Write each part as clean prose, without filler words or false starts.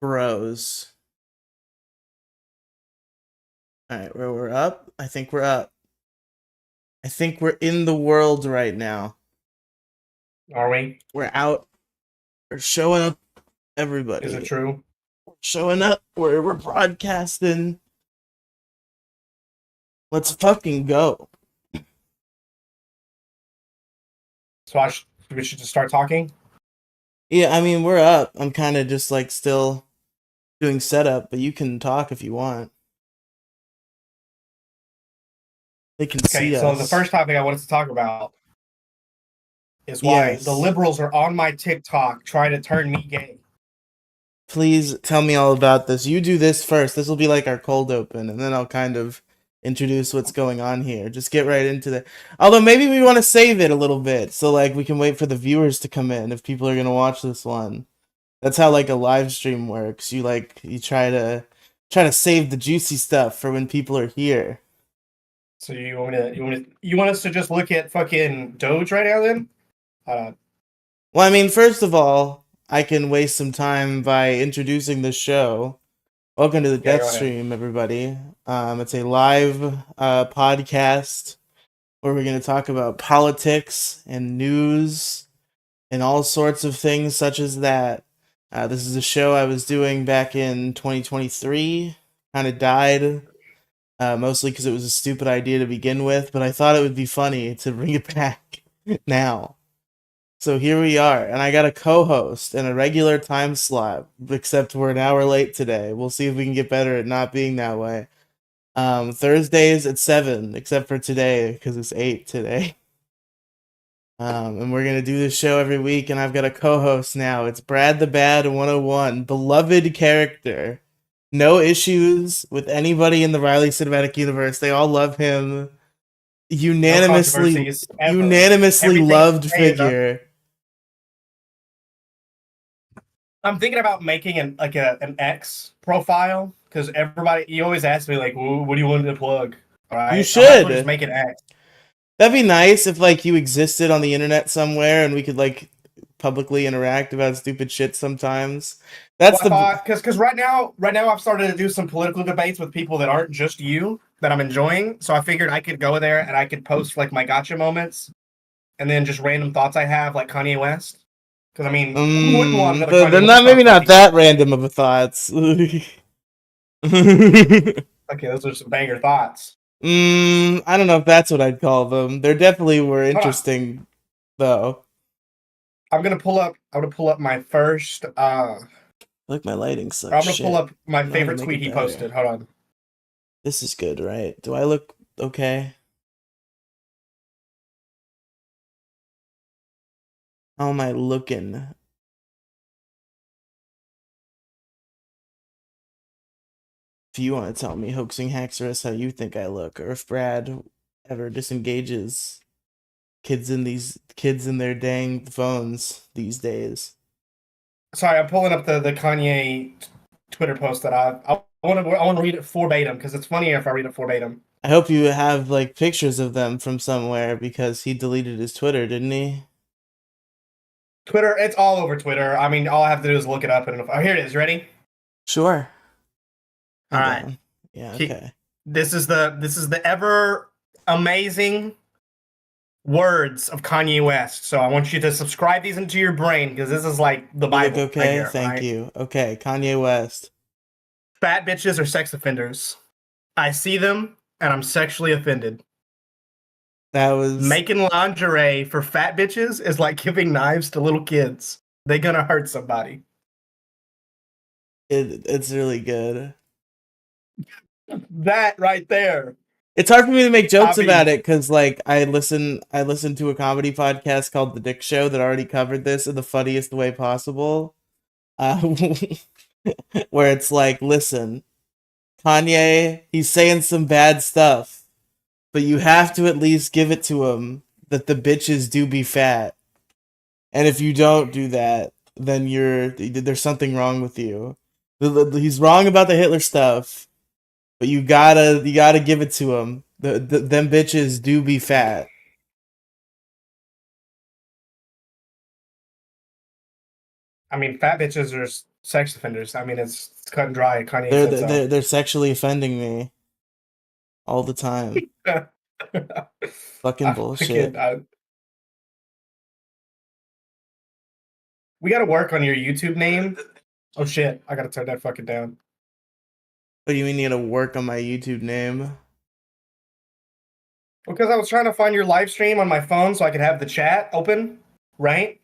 bros. All right, we're up. I think we're up. I think we're in the world right now. Are we? We're out. We're showing up, everybody. Is it true? We're showing up. We're broadcasting. Let's fucking go. So we should just start talking? Yeah, I mean, we're up. I'm kind of just like still doing setup, but you can talk if you want. They can see so us. the first topic I wanted to talk about is why the liberals are on my TikTok trying to turn me gay. Please tell me all about this. You do this first. This will be like our cold open, and then I'll kind of introduce what's going on here. Just get right into that. Although maybe we want to save it a little bit, so like we can wait for the viewers to come in if people are gonna watch this one. That's how like a live stream works. You try to save the juicy stuff for when people are here. So you want us to just look at fucking Doge right now then? Well, I mean, first of all, I can waste some time by introducing the show. Welcome to the Death Stream, everybody. It's a live podcast where we're going to talk about politics and news and all sorts of things such as that. This is a show I was doing back in 2023. Kind of died, mostly because it was a stupid idea to begin with, but I thought it would be funny to bring it back now. So here we are, and I got a co-host and a regular time slot, except we're an hour late today. We'll see if we can get better at not being that way. Thursdays at 7, except for today, because it's 8 today. And we're going to do this show every week, and I've got a co-host now. It's Brad the Bad 101, beloved character. No issues with anybody in the Riley Cinematic Universe. They all love him. Unanimously loved figure. I'm thinking about making an X profile because you always ask me like, what do you want to plug? All right, you should just make an X. That'd be nice if like you existed on the internet somewhere and we could like publicly interact about stupid shit sometimes. That's because right now I've started to do some political debates with people that aren't just you that I'm enjoying. So I figured I could go there and I could post like my gotcha moments and then just random thoughts I have like Kanye West. Because I mean, who wouldn't want another but they're not that random of a thoughts. Okay, those are some banger thoughts. I don't know if that's what I'd call them. They definitely were interesting, though. I'm gonna pull up my first. Look, my lighting sucks. I'm gonna pull up my favorite tweet he posted. Hold on. This is good, right? Do I look okay? How am I looking? If you want to tell me, Hoaxing Haxorus, how you think I look, or if Brad ever disengages kids in their dang phones these days. Sorry, I'm pulling up the Kanye Twitter post that I want to read it verbatim because it's funnier if I read it verbatim. I hope you have like pictures of them from somewhere because he deleted his Twitter, didn't he? Twitter, it's all over Twitter. I mean, all I have to do is look it up and here it is. Ready? Sure. All right. Yeah. Okay. This is the ever amazing words of Kanye West. So I want you to subscribe these into your brain because this is like the Bible. Okay. Right here, thank you. Okay. Kanye West. Fat bitches are sex offenders. I see them and I'm sexually offended. That was making lingerie for fat bitches is like giving knives to little kids. They're gonna hurt somebody. It's really good. That right there. It's hard for me to make jokes about it because like I listened to a comedy podcast called The Dick Show that already covered this in the funniest way possible. Where it's like, listen, Kanye, he's saying some bad stuff, but you have to at least give it to him that the bitches do be fat. And if you don't do that, then there's something wrong with you. He's wrong about the Hitler stuff, but you gotta give it to him. Them bitches do be fat. I mean, fat bitches are sex offenders. I mean, it's cut and dry. Kanye said so. They're sexually offending me all the time. Fucking bullshit. We got to work on your YouTube name. Oh shit! I gotta turn that fucking down. What do you mean you gotta work on my YouTube name? Because I was trying to find your live stream on my phone so I could have the chat open, right?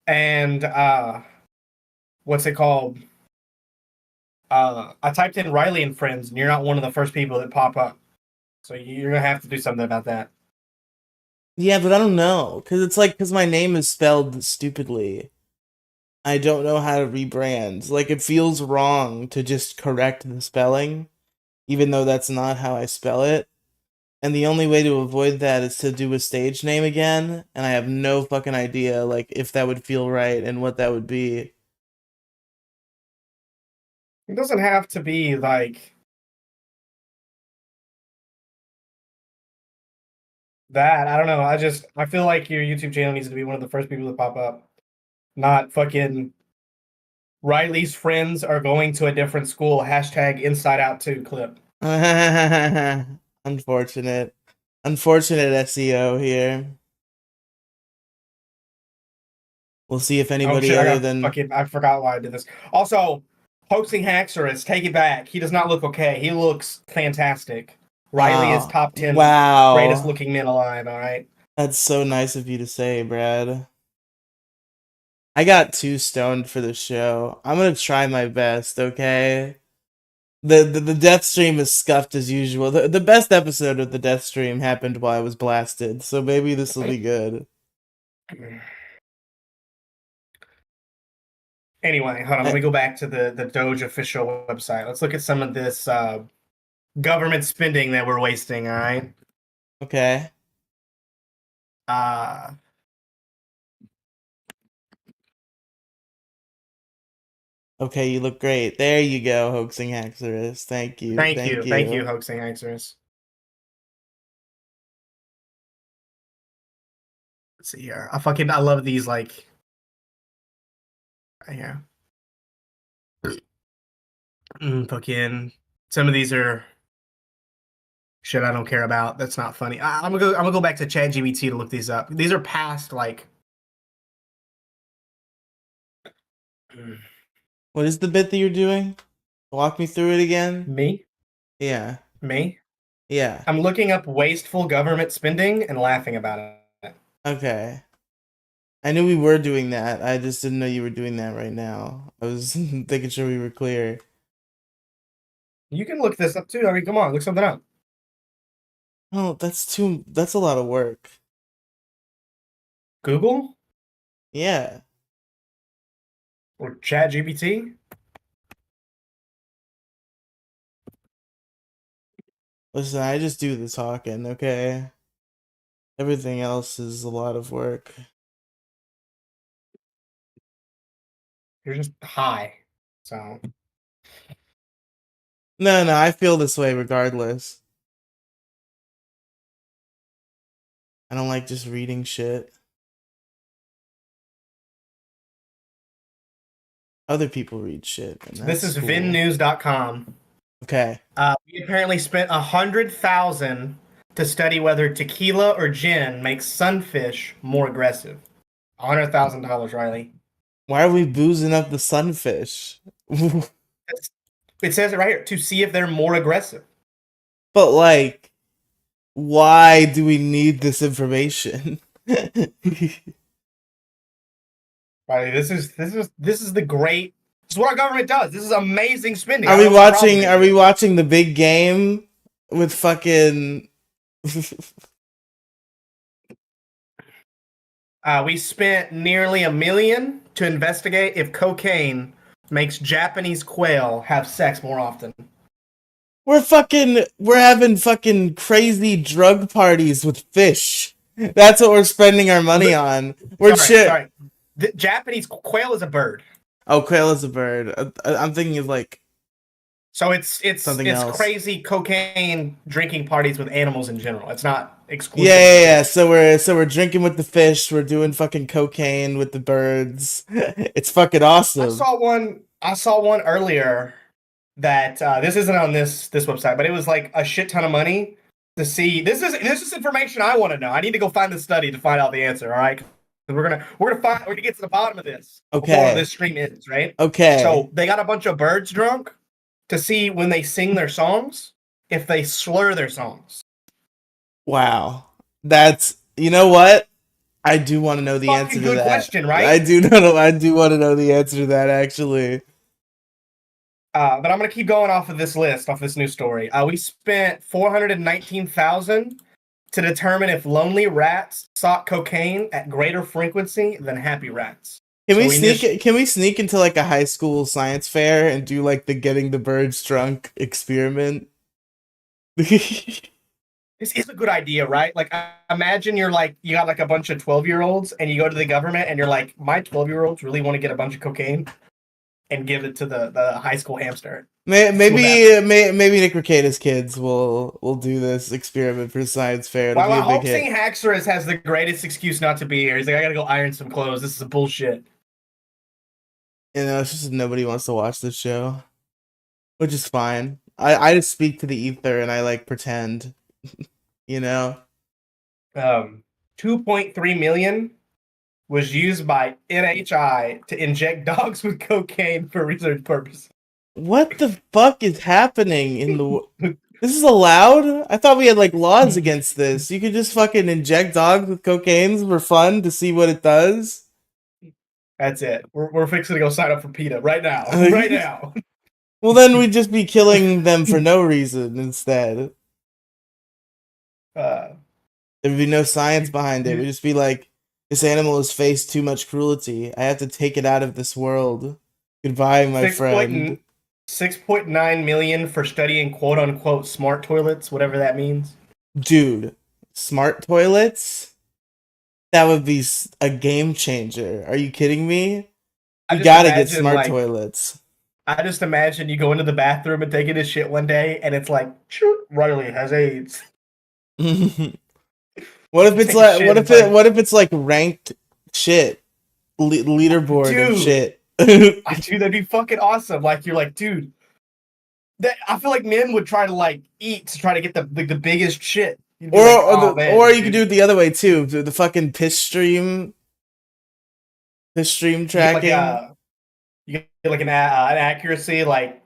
And what's it called? I typed in Riley and Friends, and you're not one of the first people that pop up. So you're gonna have to do something about that. Yeah, but I don't know, because my name is spelled stupidly. I don't know how to rebrand. Like, it feels wrong to just correct the spelling, even though that's not how I spell it. And the only way to avoid that is to do a stage name again, and I have no fucking idea, like, if that would feel right and what that would be. It doesn't have to be, like, that. I don't know. I feel like your YouTube channel needs to be one of the first people to pop up. Not fucking Riley's friends are going to a different school. Hashtag Inside Out 2 clip. Unfortunate. Unfortunate SEO here. We'll see if anybody other than... I forgot why I did this. Also, Hoaxing Haxorus, take it back. He does not look okay. He looks fantastic. Riley is top 10 greatest looking men alive, alright? That's so nice of you to say, Brad. I got too stoned for the show. I'm gonna try my best, okay? The death stream is scuffed as usual. The best episode of the death stream happened while I was blasted, so maybe this will be good. Anyway, hold on. Let me go back to the Doge official website. Let's look at some of this government spending that we're wasting, all right? Okay. Okay, you look great. There you go, Hoaxing Haxorus. Thank you. Thank you, Hoaxing Haxorus. Let's see here. I love these, like, right here. Fucking some of these are shit I don't care about. That's not funny. I'm gonna go back to ChatGPT to look these up. These are past, like. What is the bit that you're doing? Walk me through it again. Me? Yeah. Me? Yeah. I'm looking up wasteful government spending and laughing about it. Okay. I knew we were doing that. I just didn't know you were doing that right now. I was making sure we were clear. You can look this up too. I mean, come on, look something up. Oh, that's a lot of work. Google? Yeah. Or ChatGPT? Listen, I just do the talking, okay? Everything else is a lot of work. You're just high. So. No, I feel this way regardless. I don't like just reading shit. Other people read shit. This is cool. VinNews.com. Okay. We apparently spent $100,000 to study whether tequila or gin makes sunfish more aggressive. $100,000, Riley. Why are we boozing up the sunfish? It says it right here, to see if they're more aggressive. But, like, why do we need this information? Riley, this is the great. This is what our government does. This is amazing spending. Are we watching the big game with fucking? We spent nearly $1 million to investigate if cocaine makes Japanese quail have sex more often. We're having fucking crazy drug parties with fish. That's what we're spending our money on. Sorry. The Japanese quail is a bird. Oh, quail is a bird. I'm thinking of like. So it's crazy cocaine drinking parties with animals in general. It's not exclusively. Yeah. So we're drinking with the fish. We're doing fucking cocaine with the birds. It's fucking awesome. I saw one earlier that this isn't on this website, but it was like a shit ton of money to see. This is information I want to know. I need to go find the study to find out the answer. All right, we're gonna get to the bottom of this before Okay. this stream ends. Right. Okay. So they got a bunch of birds drunk to see when they sing their songs if they slur their songs. Wow. That's, you know what? I do want to know the answer Fucking to good that. question, I right? do know. I do want to know the answer to that actually. But I'm gonna keep going off of this list, off this new story. We spent 419,000 to determine if lonely rats sought cocaine at greater frequency than happy rats. Can So we we sneak just can we sneak into like a high school science fair and do like the getting the birds drunk experiment? this is a good idea, right? Like, imagine you got like a bunch of 12-year-olds and you go to the government and you're like, my 12-year-olds really want to get a bunch of cocaine and give it to the high school hamster. Maybe Nick Rekieta's kids will do this experiment for science fair. It'll While be I a big hope hit. St. Haxorus has the greatest excuse not to be here. He's like, I gotta go iron some clothes. This is bullshit. You know, it's just nobody wants to watch this show, which is fine. I just speak to the ether and I like pretend, you know. 2.3 million was used by NHI to inject dogs with cocaine for research purposes. What the fuck is happening in the? This is allowed? I thought we had like laws against this. You could just fucking inject dogs with cocaine for fun to see what it does. That's it. We're fixing to go sign up for PETA right now. Right now. Well, then we'd just be killing them for no reason instead. There'd be no science behind it. We'd just be like, this animal has faced too much cruelty. I have to take it out of this world. Goodbye, my friend. 6.9 million for studying quote unquote smart toilets, whatever that means. Dude, smart toilets? That would be a game changer. Are you kidding me? You gotta get smart toilets. I just imagine you go into the bathroom and taking a shit one day, and it's like, Riley has AIDS. What if it's like what if it's like ranked shit, leaderboard dude, of shit? Dude, that'd be fucking awesome. Like you're like, dude, I feel like men would try to like eat to try to get the biggest shit. Or you could do it the other way too. The fucking piss stream tracking. You get like an accuracy like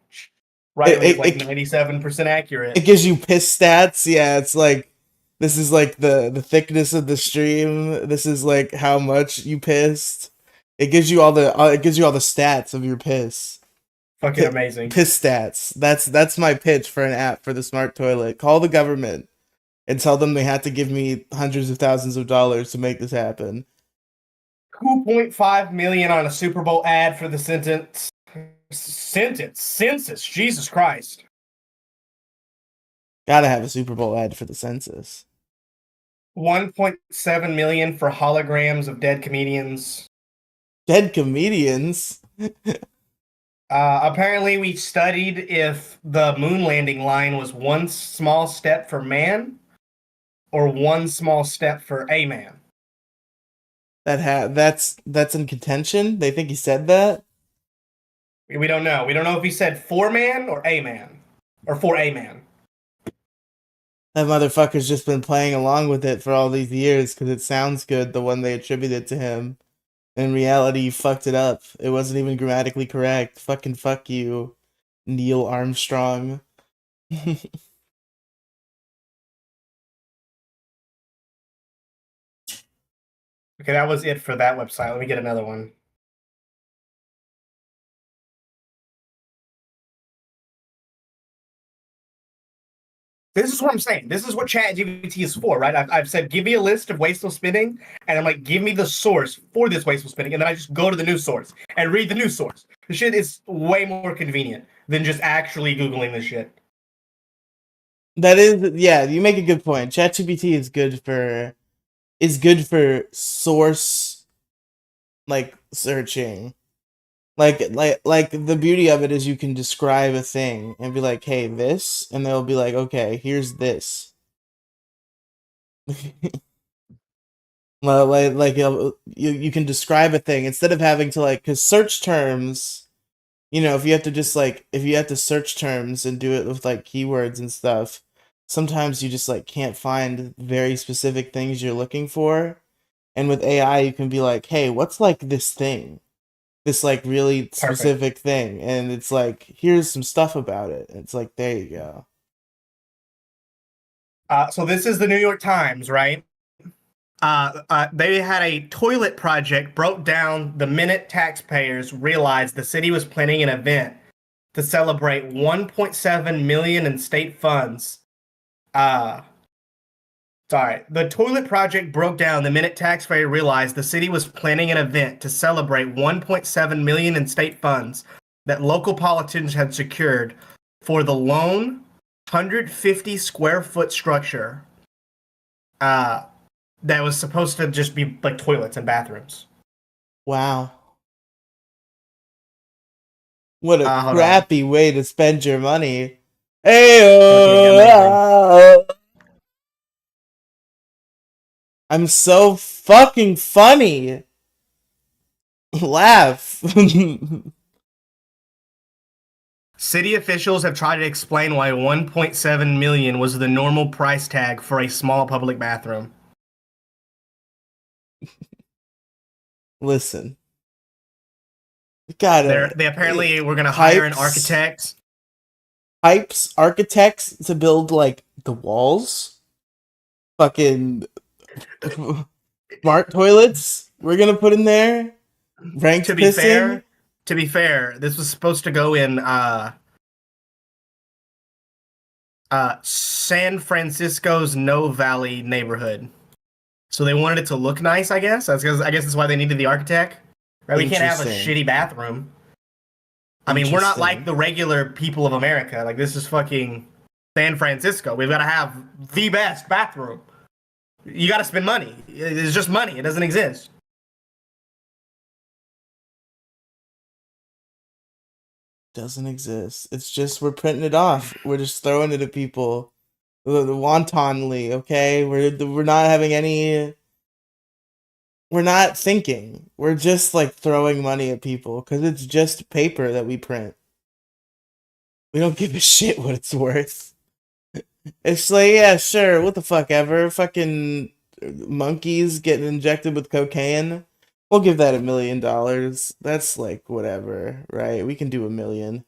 Riley's like 97% accurate. It gives you piss stats. Yeah, it's like this is like the thickness of the stream. This is like how much you pissed. It gives you all the stats of your piss. Fucking amazing. Piss stats. That's my pitch for an app for the smart toilet. Call the government and tell them they have to give me hundreds of thousands of dollars to make this happen. 2.5 million on a Super Bowl ad for the census. Jesus Christ. Gotta have a Super Bowl ad for the census. 1.7 million for holograms of dead comedians. Dead comedians? Apparently, we studied if the moon landing line was one small step for man or one small step for a man. That's in contention. They think he said that. We don't know. We don't know if he said for man or a man or for a man. That motherfucker's just been playing along with it for all these years because it sounds good. The one they attributed to him. In reality, you fucked it up. It wasn't even grammatically correct. Fucking fuck you, Neil Armstrong. Okay, that was it for that website. Let me get another one. This is what I'm saying. This is what ChatGPT is for, right? I've said, give me a list of wasteful spinning, and I'm like, give me the source for this wasteful spinning, and then I just go to the news source and read the news source. The shit is way more convenient than just actually Googling this shit. That is, yeah, you make a good point. ChatGPT is good for source, like, searching. Like the beauty of it is you can describe a thing and be like, hey, this, and they'll be like, okay, here's this. Well, you can describe a thing instead of having to like, because search terms, if you have to just like, if you have to search terms and do it with like keywords and stuff, sometimes you just like can't find very specific things you're looking for. And with AI, you can be like, hey, what's like this thing? This like really Perfect. specific thing. And it's like, here's some stuff about it. And it's like, there you go. So this is the New York Times, right? They had a toilet project broke down the minute taxpayers realized the city was planning an event to celebrate 1.7 million in state funds. Uh, Sorry, the toilet project broke down the minute taxpayer realized the city was planning an event to celebrate 1.7 million in state funds that local politicians had secured for the lone 150 square foot structure. Uh, that was supposed to just be like toilets and bathrooms. Wow. What a Hold on. crappy way to spend your money. Hey, Looking amazing. I'm so fucking funny. Laugh. City officials have tried to explain why 1.7 million was the normal price tag for a small public bathroom. Listen, you gotta They apparently were going to hire an pipes, architect. pipes, architects to build like the walls. Fucking smart toilets. We're gonna put in there. To Ranked be pissing. fair, this was supposed to go in San Francisco's No Valley neighborhood. So they wanted it to look nice, I guess. I guess that's why they needed the architect. Right? We can't have a Interesting. shitty bathroom. I mean, we're not like Interesting. the regular people of America. Like this is fucking San Francisco. We've got to have the best bathroom. You got to spend money. It's just money. It doesn't exist. Doesn't exist. It's just we're printing it off. We're just throwing it at people. Wantonly, okay? We're not having any. We're not thinking. We're just like throwing money at people because it's just paper that we print. We don't give a shit what it's worth. It's like, yeah, sure, what the fuck ever. Fucking monkeys getting injected with cocaine. We'll give that $1 million. That's like whatever, right? We can do 1 million.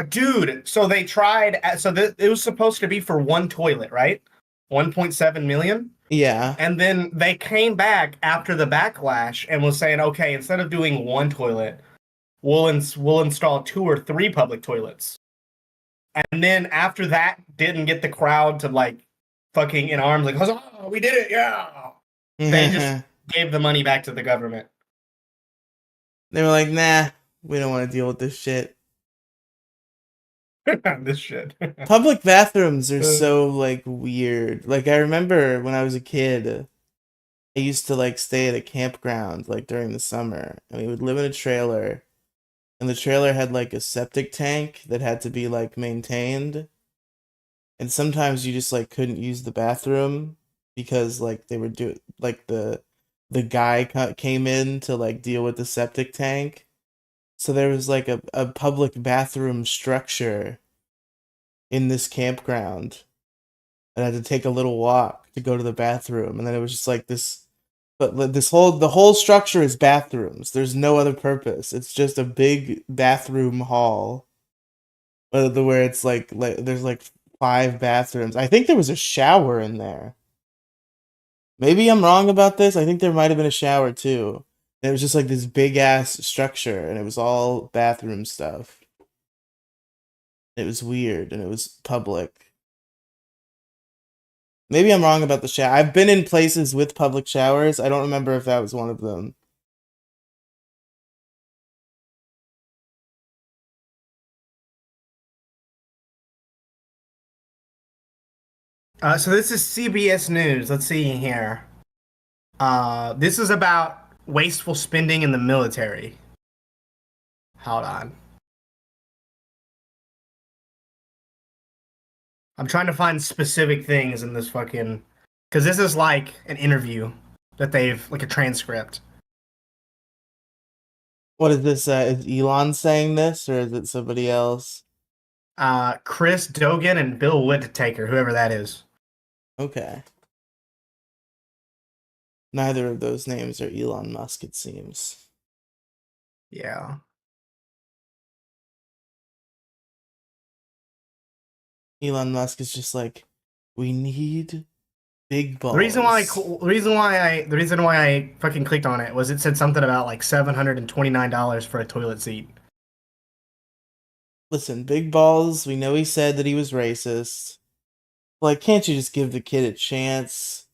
Dude, so they tried. It was supposed to be for one toilet, right? 1.7 million. Yeah. And then they came back after the backlash and was saying, okay, instead of doing one toilet, we'll install two or three public toilets. And then after that, didn't get the crowd to like fucking in arms, like, oh, we did it, yeah. They just They gave the money back to the government. were like, nah, we don't want to deal with this shit. This shit. Public bathrooms are so like weird. Like I remember when I was a kid, I used to like stay at a campground like during the summer, and we would live in a trailer, and the trailer had like a septic tank that had to be like maintained, and sometimes you just like couldn't use the bathroom because like they were do like the guy came in to like deal with the septic tank. So there was like a public bathroom structure in this campground. And I had to take a little walk to go to the bathroom, and then it was just like this. But the whole structure is bathrooms. There's no other purpose. It's just a big bathroom hall, where it's like there's like 5 bathrooms. I think there was a shower in there. Maybe I'm wrong about this. I think there might have been a shower too. It was just like this big ass structure, and it was all bathroom stuff. It was weird, and it was public. Maybe I'm wrong about the shower. I've been in places with public showers. I don't remember if that was one of them. So this is CBS News. Let's see here. This is about wasteful spending in the military. Hold on. I'm trying to find specific things in this fucking, because this is like an interview that they've like a transcript. What is this? Is Elon saying this, or is it somebody else? Chris Dogan and Bill Whittaker, whoever that is. Okay. Neither of those names are Elon Musk, it seems. Yeah. Elon Musk is just like, we need big balls. The reason why I fucking clicked on it was it said something about like $729 for a toilet seat. Listen, big balls. We know he said that he was racist. Like, can't you just give the kid a chance?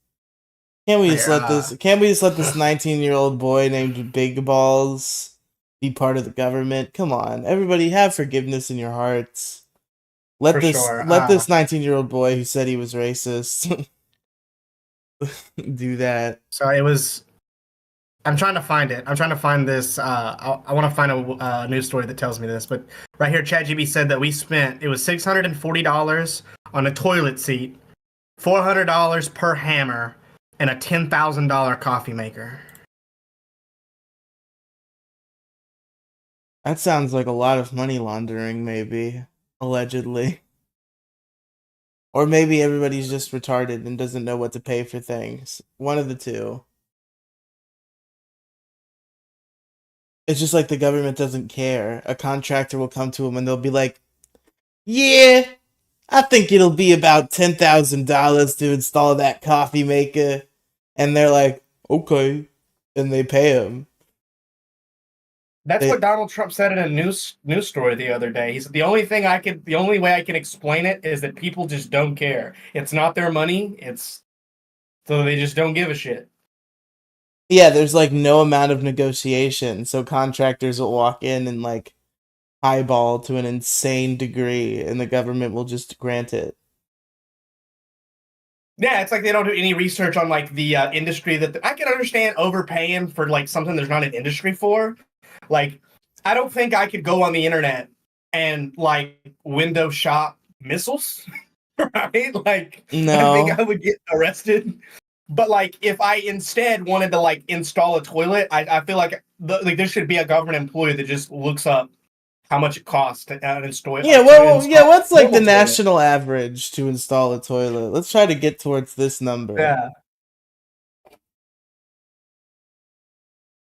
Can't we just let this? Can't we just let this 19-year-old boy named Big Balls be part of the government? Come on, everybody, have forgiveness in your hearts. Let this 19-year-old boy who said he was racist do that. So it was. I'm trying to find it. I'm trying to find this. I want to find a news story that tells me this. But right here, ChatGPT said that it was $640 on a toilet seat, $400 per hammer, and a $10,000 coffee maker. That sounds like a lot of money laundering, maybe. Allegedly. Or maybe everybody's just retarded and doesn't know what to pay for things. One of the two. It's just like the government doesn't care. A contractor will come to them and they'll be like, yeah, I think it'll be about $10,000 to install that coffee maker. And they're like, okay. And they pay him. That's what Donald Trump said in a news story the other day. He said the only way I can explain it is that people just don't care. It's not their money. So they just don't give a shit. Yeah, there's like no amount of negotiation, so contractors will walk in and like highball to an insane degree, and the government will just grant it. Yeah, it's like they don't do any research on like the industry that I can understand overpaying for like something there's not an industry for. Like, I don't think I could go on the internet and like window shop missiles, right? Like, No. I think I would get arrested. But like, if I instead wanted to like install a toilet, I feel like there should be a government employee that just looks up how much it costs to install. Yeah, what's like the national average to install a toilet? Let's try to get towards this number. Yeah.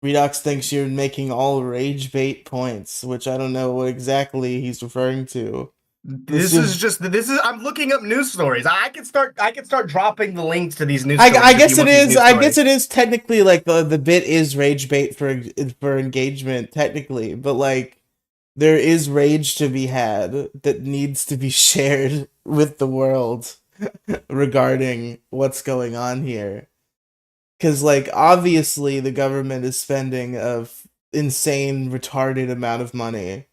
Redox thinks you're making all rage bait points, which I don't know what exactly he's referring to. I'm looking up news stories. I can start dropping the links to these news stories. I guess it is technically like the bit is rage bait for engagement technically, but like there is rage to be had that needs to be shared with the world regarding what's going on here. Because, like, obviously the government is spending an insane, retarded amount of money.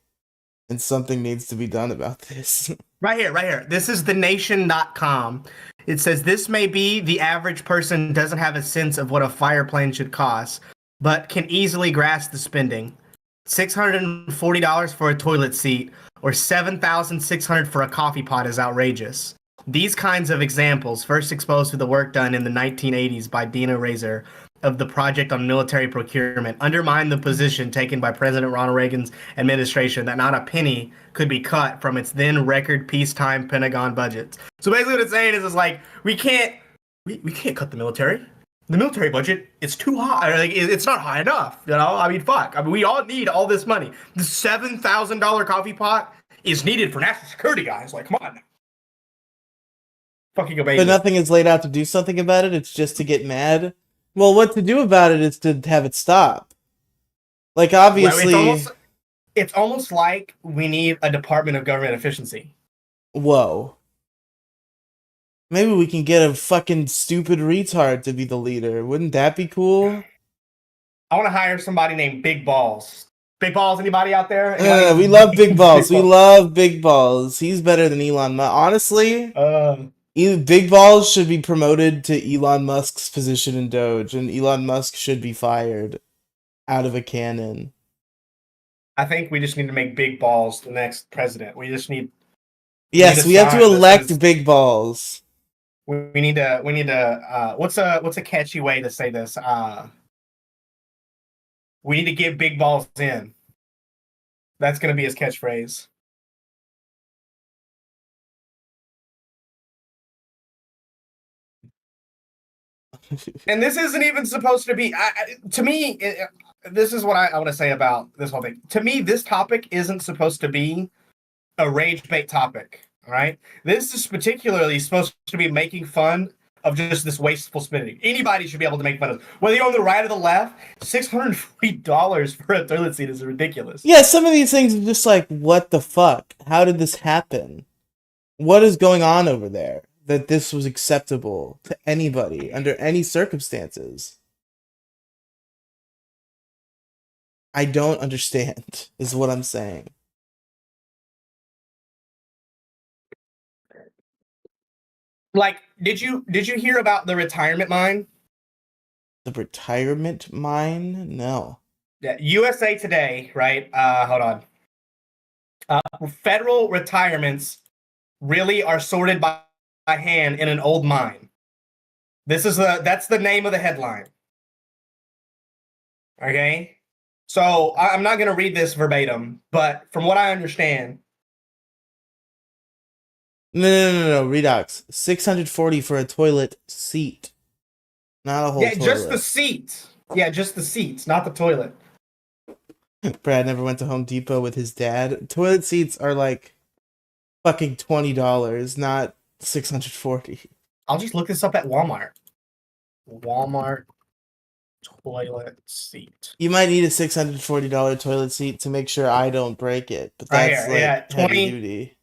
And something needs to be done about this. Right here. This is thenation.com. It says, this may be the average person doesn't have a sense of what a fire plane should cost, but can easily grasp the spending. $640 for a toilet seat or $7,600 for a coffee pot is outrageous. These kinds of examples, first exposed to the work done in the 1980s by Dina Razor of the Project on Military Procurement, undermine the position taken by President Ronald Reagan's administration that not a penny could be cut from its then record peacetime Pentagon budgets. So basically what it's saying is, it's like, we can't cut the military. The military budget is too high. Like, it's not high enough. You know, I mean, fuck. I mean, we all need all this money. The $7,000 coffee pot is needed for national security, guys. Like, come on. Fucking amazing. But nothing is laid out to do something about it. It's just to get mad. Well, what to do about it is to have it stop. Like, obviously... Well, it's almost like we need a Department of Government Efficiency. Whoa. Maybe we can get a fucking stupid retard to be the leader. Wouldn't that be cool? I want to hire somebody named Big Balls. Big Balls, anybody out there? We love Big Balls. We love Big Balls. He's better than Elon Musk. Honestly... Big Balls should be promoted to Elon Musk's position in Doge, and Elon Musk should be fired out of a cannon. I think we just need to make Big Balls the next president. We just need Yes, we have to elect big balls. We need to. What's a catchy way to say this? We need to give big balls in. That's gonna be his catchphrase. And this isn't even supposed to be. To me, this is what I want to say about this whole thing. To me, this topic isn't supposed to be a rage bait topic. All right, this is particularly supposed to be making fun of just this wasteful spending. Anybody should be able to make fun of it. Whether you're on the right or the left, $640 for a toilet seat is ridiculous. Yeah, some of these things are just like, what the fuck? How did this happen? What is going on over there that this was acceptable to anybody under any circumstances? I don't understand, is what I'm saying. Like, did you hear about the retirement mine? The retirement mine? No. Yeah, USA Today, right? Hold on. Federal retirements really are sorted by hand in an old mine. That's the name of the headline. Okay, so I'm not going to read this verbatim, but from what I understand, No. Redox. 640 for a toilet seat, not a whole. Yeah, toilet. just the seat. Yeah, just the seats, not the toilet. Brad never went to Home Depot with his dad. Toilet seats are like fucking $20, not 640. I'll just look this up at Walmart. Walmart toilet seat. You might need a $640 toilet seat to make sure I don't break it, but that's right here, like 20 heavy duty.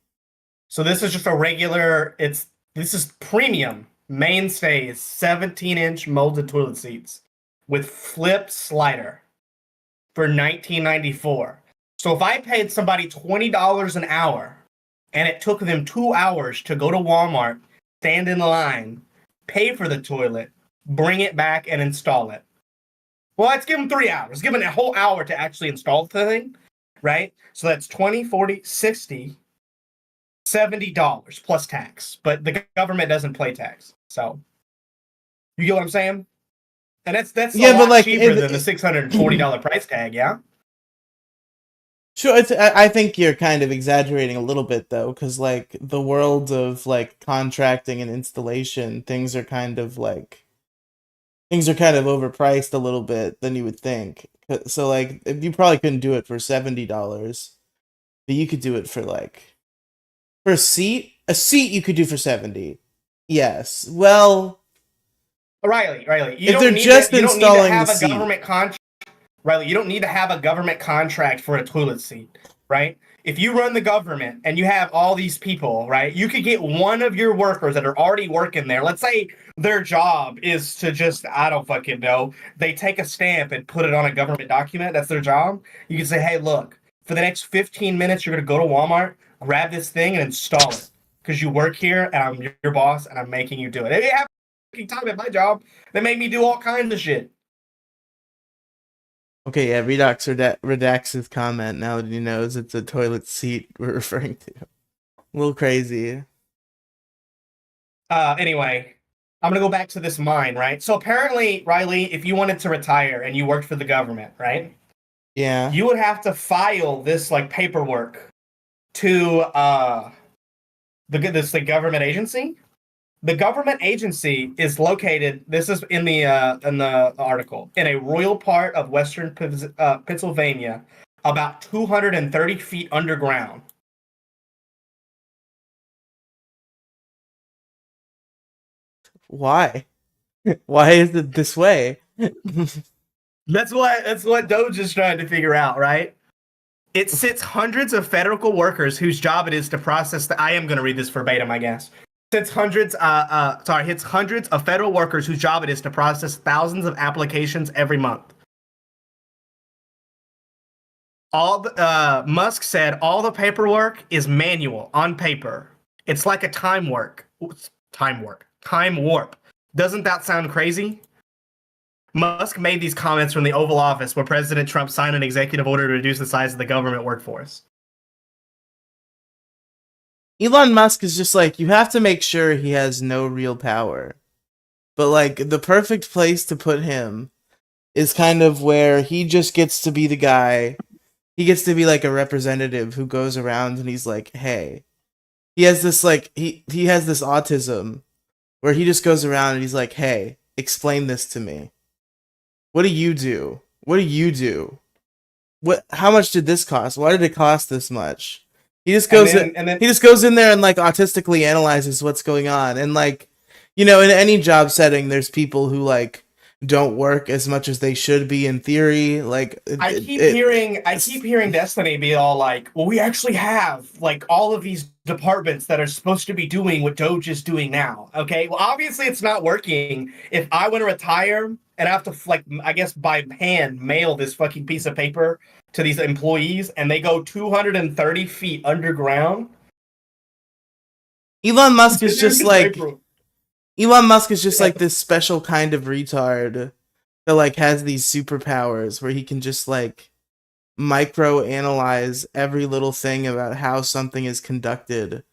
So this is just a regular. This is premium mainstays 17-inch molded toilet seats with flip slider for $19.94. So if I paid somebody $20 an hour and it took them 2 hours to go to Walmart, stand in the line, pay for the toilet, bring it back and install it. Well, let's give them 3 hours. Give them a whole hour to actually install the thing, right? So that's 20, 40, 60, $70 plus tax. But the government doesn't pay tax. So you get what I'm saying? And that's a lot cheaper than the $640 price tag, yeah? Sure, I think you're kind of exaggerating a little bit though, because like the world of like contracting and installation, things are kind of overpriced a little bit than you would think. So like you probably couldn't do it for $70, but you could do it for like for a seat you could do for 70. Yes. Well, Riley, if they're just installing the seat. Riley, you don't need to have a government contract for a toilet seat, right? If you run the government and you have all these people, right, you could get one of your workers that are already working there. Let's say their job is to just, I don't fucking know, they take a stamp and put it on a government document. That's their job. You can say, hey, look, for the next 15 minutes, you're going to go to Walmart, grab this thing and install it because you work here and I'm your boss and I'm making you do it. It happened time at my job. They made me do all kinds of shit. Okay, yeah, Redox redacts his comment now that he knows it's a toilet seat we're referring to. A little crazy. Anyway, I'm going to go back to this mine, right? So apparently, Riley, if you wanted to retire and you worked for the government, right? Yeah. You would have to file this like paperwork to the government agency. The government agency is located. This is in the article in a rural part of western Pennsylvania, about 230 feet underground. Why? Why is it this way? That's what Doge is trying to figure out, right? It sits hundreds of federal workers whose job it is to process I am going to read this verbatim, I guess. Hits hundreds of federal workers whose job it is to process thousands of applications every month. Musk said all the paperwork is manual on paper. It's like a time warp. Doesn't that sound crazy? Musk made these comments from the Oval Office where President Trump signed an executive order to reduce the size of the government workforce. Elon Musk is just like, you have to make sure he has no real power. But like the perfect place to put him is kind of where he just gets to be the guy. He gets to be like a representative who goes around and he's like, "Hey." He has this like he has this autism where he just goes around and he's like, "Hey, explain this to me. What do you do? What do you do? How much did this cost? Why did it cost this much?" He just goes he just goes in there and like autistically analyzes what's going on. And like, in any job setting there's people who like don't work as much as they should be in theory. Like I keep hearing Destiny be all like, well, we actually have like all of these departments that are supposed to be doing what Doge is doing now. Okay, well, obviously it's not working. If I want to retire and I have to like, I guess by hand mail this fucking piece of paper to these employees and they go 230 feet underground. Elon Musk is just like this special kind of retard that like has these superpowers where he can just like micro analyze every little thing about how something is conducted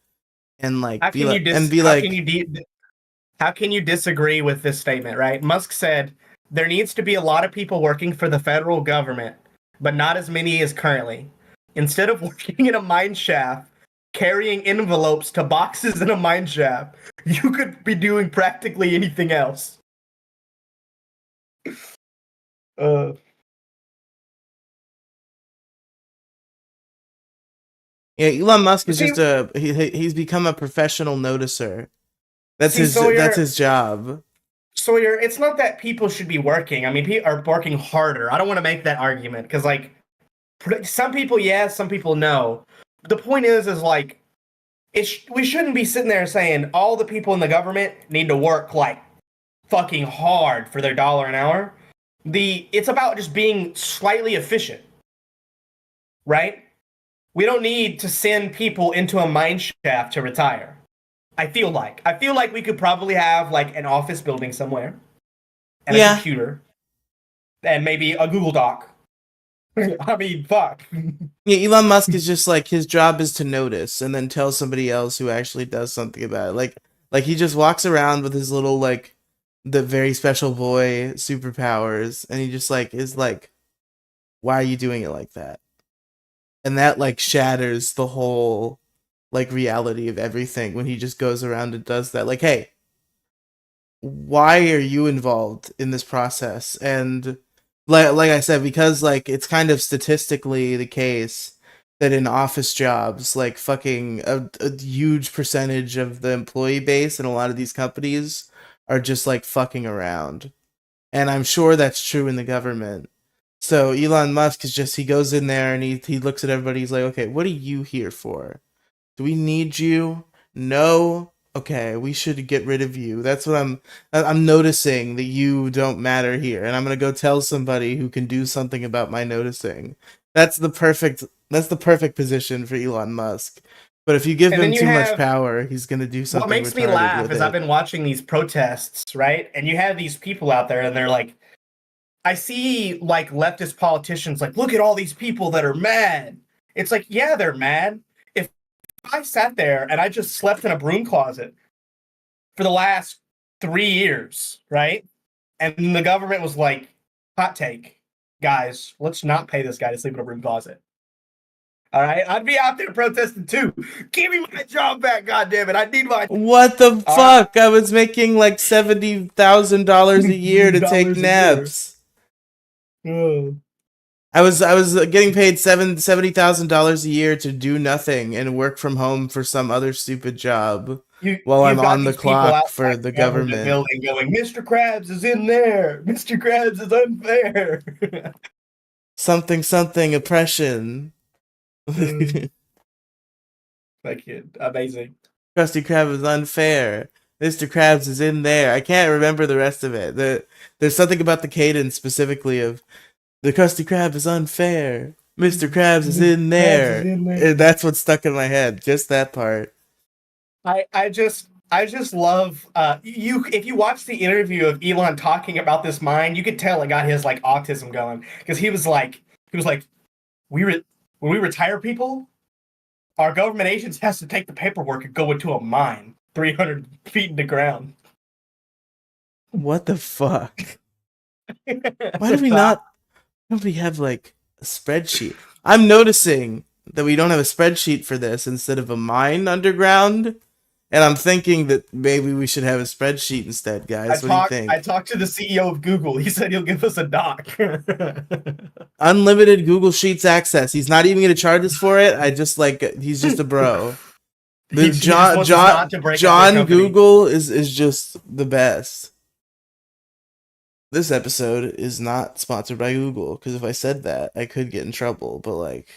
and like how can you disagree with this statement, right? Musk said there needs to be a lot of people working for the federal government, but not as many as currently. Instead of working in a mine shaft carrying envelopes to boxes in a mine shaft, you could be doing practically anything else. Yeah, Elon Musk is just he's become a professional noticer. That's his job. Sawyer, it's not that people should be working. I mean, people are working harder. I don't want to make that argument because, like, some people yes, some people no. The point is like, we shouldn't be sitting there saying all the people in the government need to work like fucking hard for their $1 an hour. It's about just being slightly efficient, right? We don't need to send people into a mine shaft to retire. I feel like we could probably have like an office building somewhere and a computer and maybe a Google Doc. I mean, fuck. Yeah, Elon Musk is just like, his job is to notice and then tell somebody else who actually does something about it. Like he just walks around with his little like the very special boy superpowers and he just like is like, why are you doing it like that? And that like shatters the whole like reality of everything when he just goes around and does that. Like, hey, why are you involved in this process? And like I said, because like it's kind of statistically the case that in office jobs, like fucking a huge percentage of the employee base in a lot of these companies are just like fucking around. And I'm sure that's true in the government. So Elon Musk is just, he goes in there and he looks at everybody, he's like, okay, what are you here for? Do we need you? No? Okay, we should get rid of you. That's what I'm noticing, that you don't matter here, and I'm gonna go tell somebody who can do something about my noticing. That's the perfect position for Elon Musk. But if you give him too much power, he's gonna do something. What makes me laugh is I've been watching these protests, right? And you have these people out there and they're like, I see like leftist politicians like, look at all these people that are mad. It's like, yeah, they're mad. If I sat there and I just slept in a broom closet for the last 3 years, right? And the government was like, hot take, guys, let's not pay this guy to sleep in a broom closet. All right, I'd be out there protesting too. Give me my job back, goddammit! I need my. What the fuck? I was making like $70,000 a year to take naps. I was getting paid $70,000 a year to do nothing and work from home for some other stupid job while I'm on the clock for the government. Building going, Mr. Krabs is in there. Mr. Krabs is unfair. something oppression. Thank you. Amazing. Krusty Krab is unfair. Mr. Krabs is in there. I can't remember the rest of it. There's something about the cadence specifically of the Krusty Krab is unfair. Mr. Krabs is in there. And that's what's stuck in my head. Just that part. I just love you. If you watch the interview of Elon talking about this mine, you could tell it got his like autism going because he was like when we retire people, Our government agents has to take the paperwork and go into a mine 300 feet in the ground. What the fuck? Why Why do we not? Why don't we have like a spreadsheet? I'm noticing that we don't have a spreadsheet for this instead of a mine underground. And I'm thinking that maybe we should have a spreadsheet instead, guys. What do you think? I talked to the CEO of Google. He said he'll give us a doc. Unlimited Google Sheets access. He's not even going to charge us for it. I just like he's just a bro. He just wants us not to break up their John company. Google is just the best. This episode is not sponsored by Google because if I said that, I could get in trouble. But like,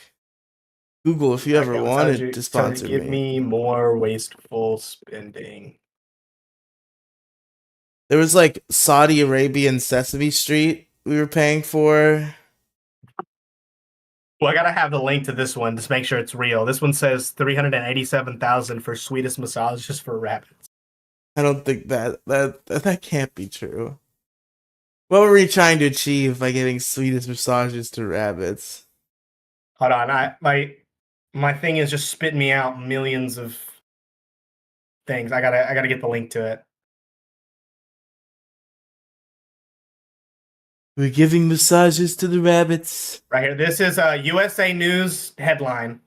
Google, if you ever wanted to sponsor give me more wasteful spending. There was like Saudi Arabian Sesame Street we were paying for. Well, I gotta have the link to this one to make sure it's real. This one says 387,000 for sweetest massages for rabbits. I don't think that can't be true. What were we trying to achieve by giving sweetest massages to rabbits? Hold on, my thing is just spitting me out millions of things. I gotta get the link to it. We're giving massages to the rabbits. Right here. This is a USA News headline.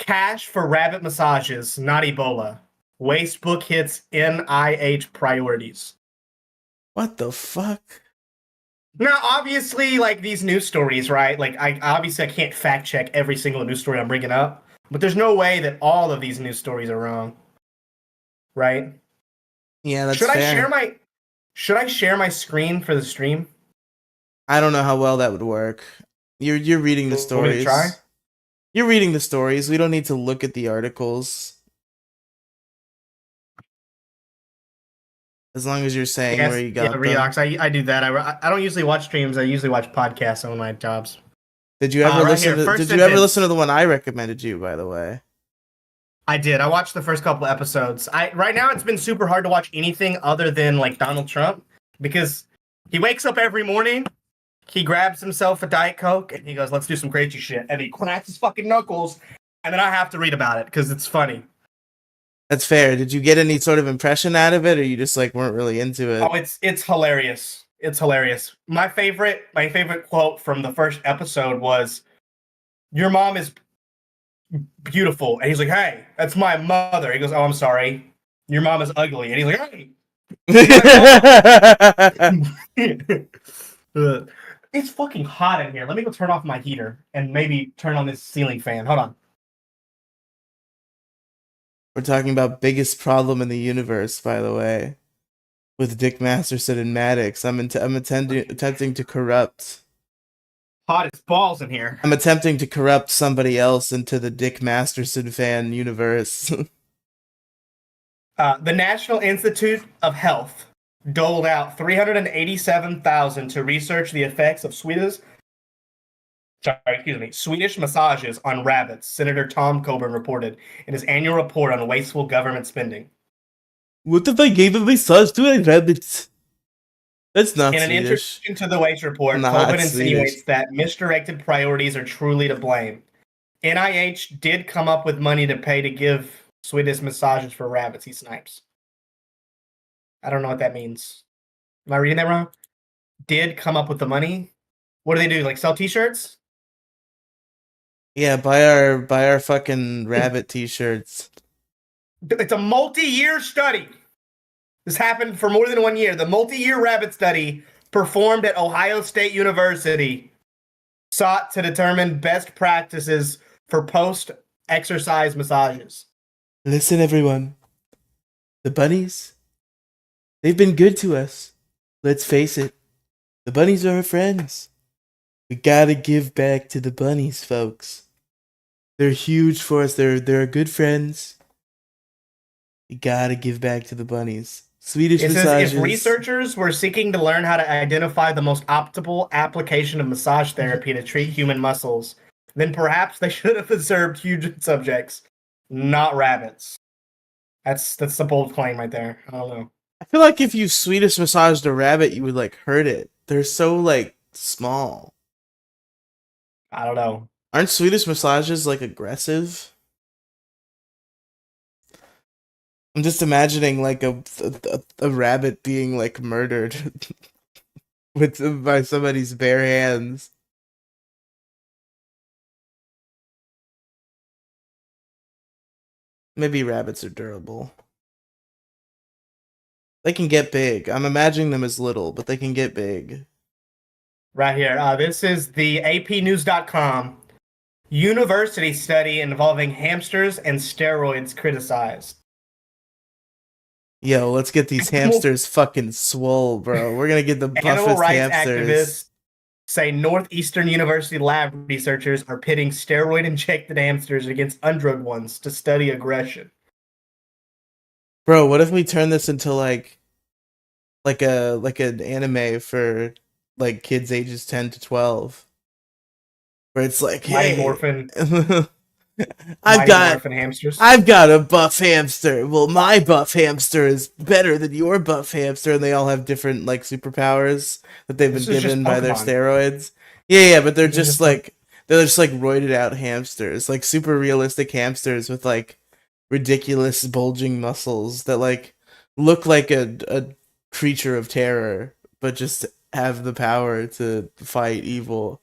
Cash for rabbit massages, not Ebola. Waste book hits NIH priorities. What the fuck? Now, obviously, like these news stories, right? Like, I can't fact check every single news story I'm bringing up, but there's no way that all of these news stories are wrong, right? Yeah, that's fair. Should I share my screen for the stream? I don't know how well that would work. You're reading the stories. Try? You're reading the stories. We don't need to look at the articles. As long as you're saying where you got them. Redox. I do that. I don't usually watch streams. I usually watch podcasts on my jobs. Did you ever listen to the one I recommended you, by the way? I did. I watched the first couple episodes. Right now it's been super hard to watch anything other than like Donald Trump because he wakes up every morning, he grabs himself a Diet Coke and he goes, "Let's do some crazy shit." And he cracks his fucking knuckles, and then I have to read about it because it's funny. That's fair. Did you get any sort of impression out of it, or you just like weren't really into it? Oh, it's hilarious. It's hilarious. My favorite quote from the first episode was, "Your mom is beautiful," and he's like, "Hey, that's my mother." He goes, "Oh, I'm sorry, your mom is ugly," and he's like, "Hey." It's fucking hot in here. Let me go turn off my heater and maybe turn on this ceiling fan. Hold on. We're talking about biggest problem in the universe, by the way, with Dick Masterson and Maddox. I'm attempting to corrupt. Hot as balls in here. I'm attempting to corrupt somebody else into the Dick Masterson fan universe. The National Institute of Health doled out $387,000 to research the effects of Swedish massages on rabbits, Senator Tom Coburn reported in his annual report on wasteful government spending. What if I gave a massage to a rabbit? That's not Swedish. In an introduction to the waste report, Coburn insinuates that misdirected priorities are truly to blame. NIH did come up with money to pay to give Swedish massages for rabbits, he snipes. I don't know what that means. Am I reading that wrong? Did come up with the money? What do they do? Like sell t-shirts? Yeah, buy our fucking rabbit t-shirts. It's a multi-year study. This happened for more than 1 year. The multi-year rabbit study performed at Ohio State University sought to determine best practices for post-exercise massages. Listen, everyone. The bunnies, they've been good to us. Let's face it. The bunnies are our friends. We gotta give back to the bunnies, folks. They're huge for us. They're our good friends. We gotta give back to the bunnies. Swedish massages. If researchers were seeking to learn how to identify the most optimal application of massage therapy to treat human muscles, then perhaps they should have observed huge subjects, not rabbits. That's the bold claim right there. I don't know. I feel like if you Swedish massaged a rabbit, you would like hurt it. They're so like small. I don't know. Aren't Swedish massages like aggressive? I'm just imagining like a rabbit being like murdered by somebody's bare hands. Maybe rabbits are durable. They can get big. I'm imagining them as little, but they can get big. Right here. This is the APnews.com. University study involving hamsters and steroids criticized. Yo, let's get these hamsters fucking swole, bro. We're gonna get the Animal buffest rights hamsters. activists say Northeastern University lab researchers are pitting steroid-injected hamsters against undrugged ones to study aggression. Bro, what if we turn this into like an anime for like kids ages 10 to 12? Where it's like, Mighty hey, Morphin. I've got hamsters. I've got a buff hamster. Well, my buff hamster is better than your buff hamster, and they all have different like superpowers that they've been given by their steroids. Yeah, but they're just like roided out hamsters, like super realistic hamsters with like ridiculous bulging muscles that like look like a creature of terror, but just have the power to fight evil.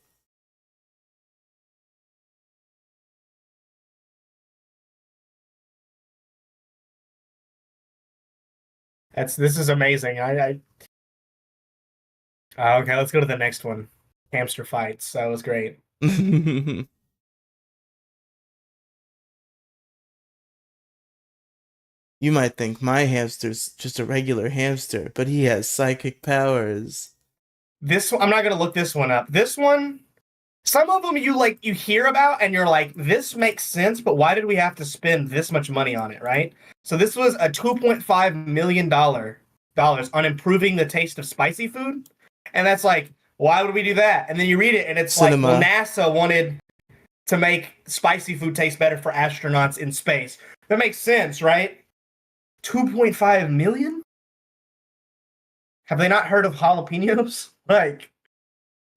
This is amazing. Okay, let's go to the next one. Hamster fights. That was great. You might think my hamster's just a regular hamster, but he has psychic powers. I'm not gonna look this one up. This one, some of them you hear about and you're like, this makes sense, but why did we have to spend this much money on it, right? So this was a $2.5 million on improving the taste of spicy food. And that's like, why would we do that? And then you read it and it's like, well, NASA wanted to make spicy food taste better for astronauts in space. That makes sense, right? 2.5 million? Have they not heard of jalapenos? Like,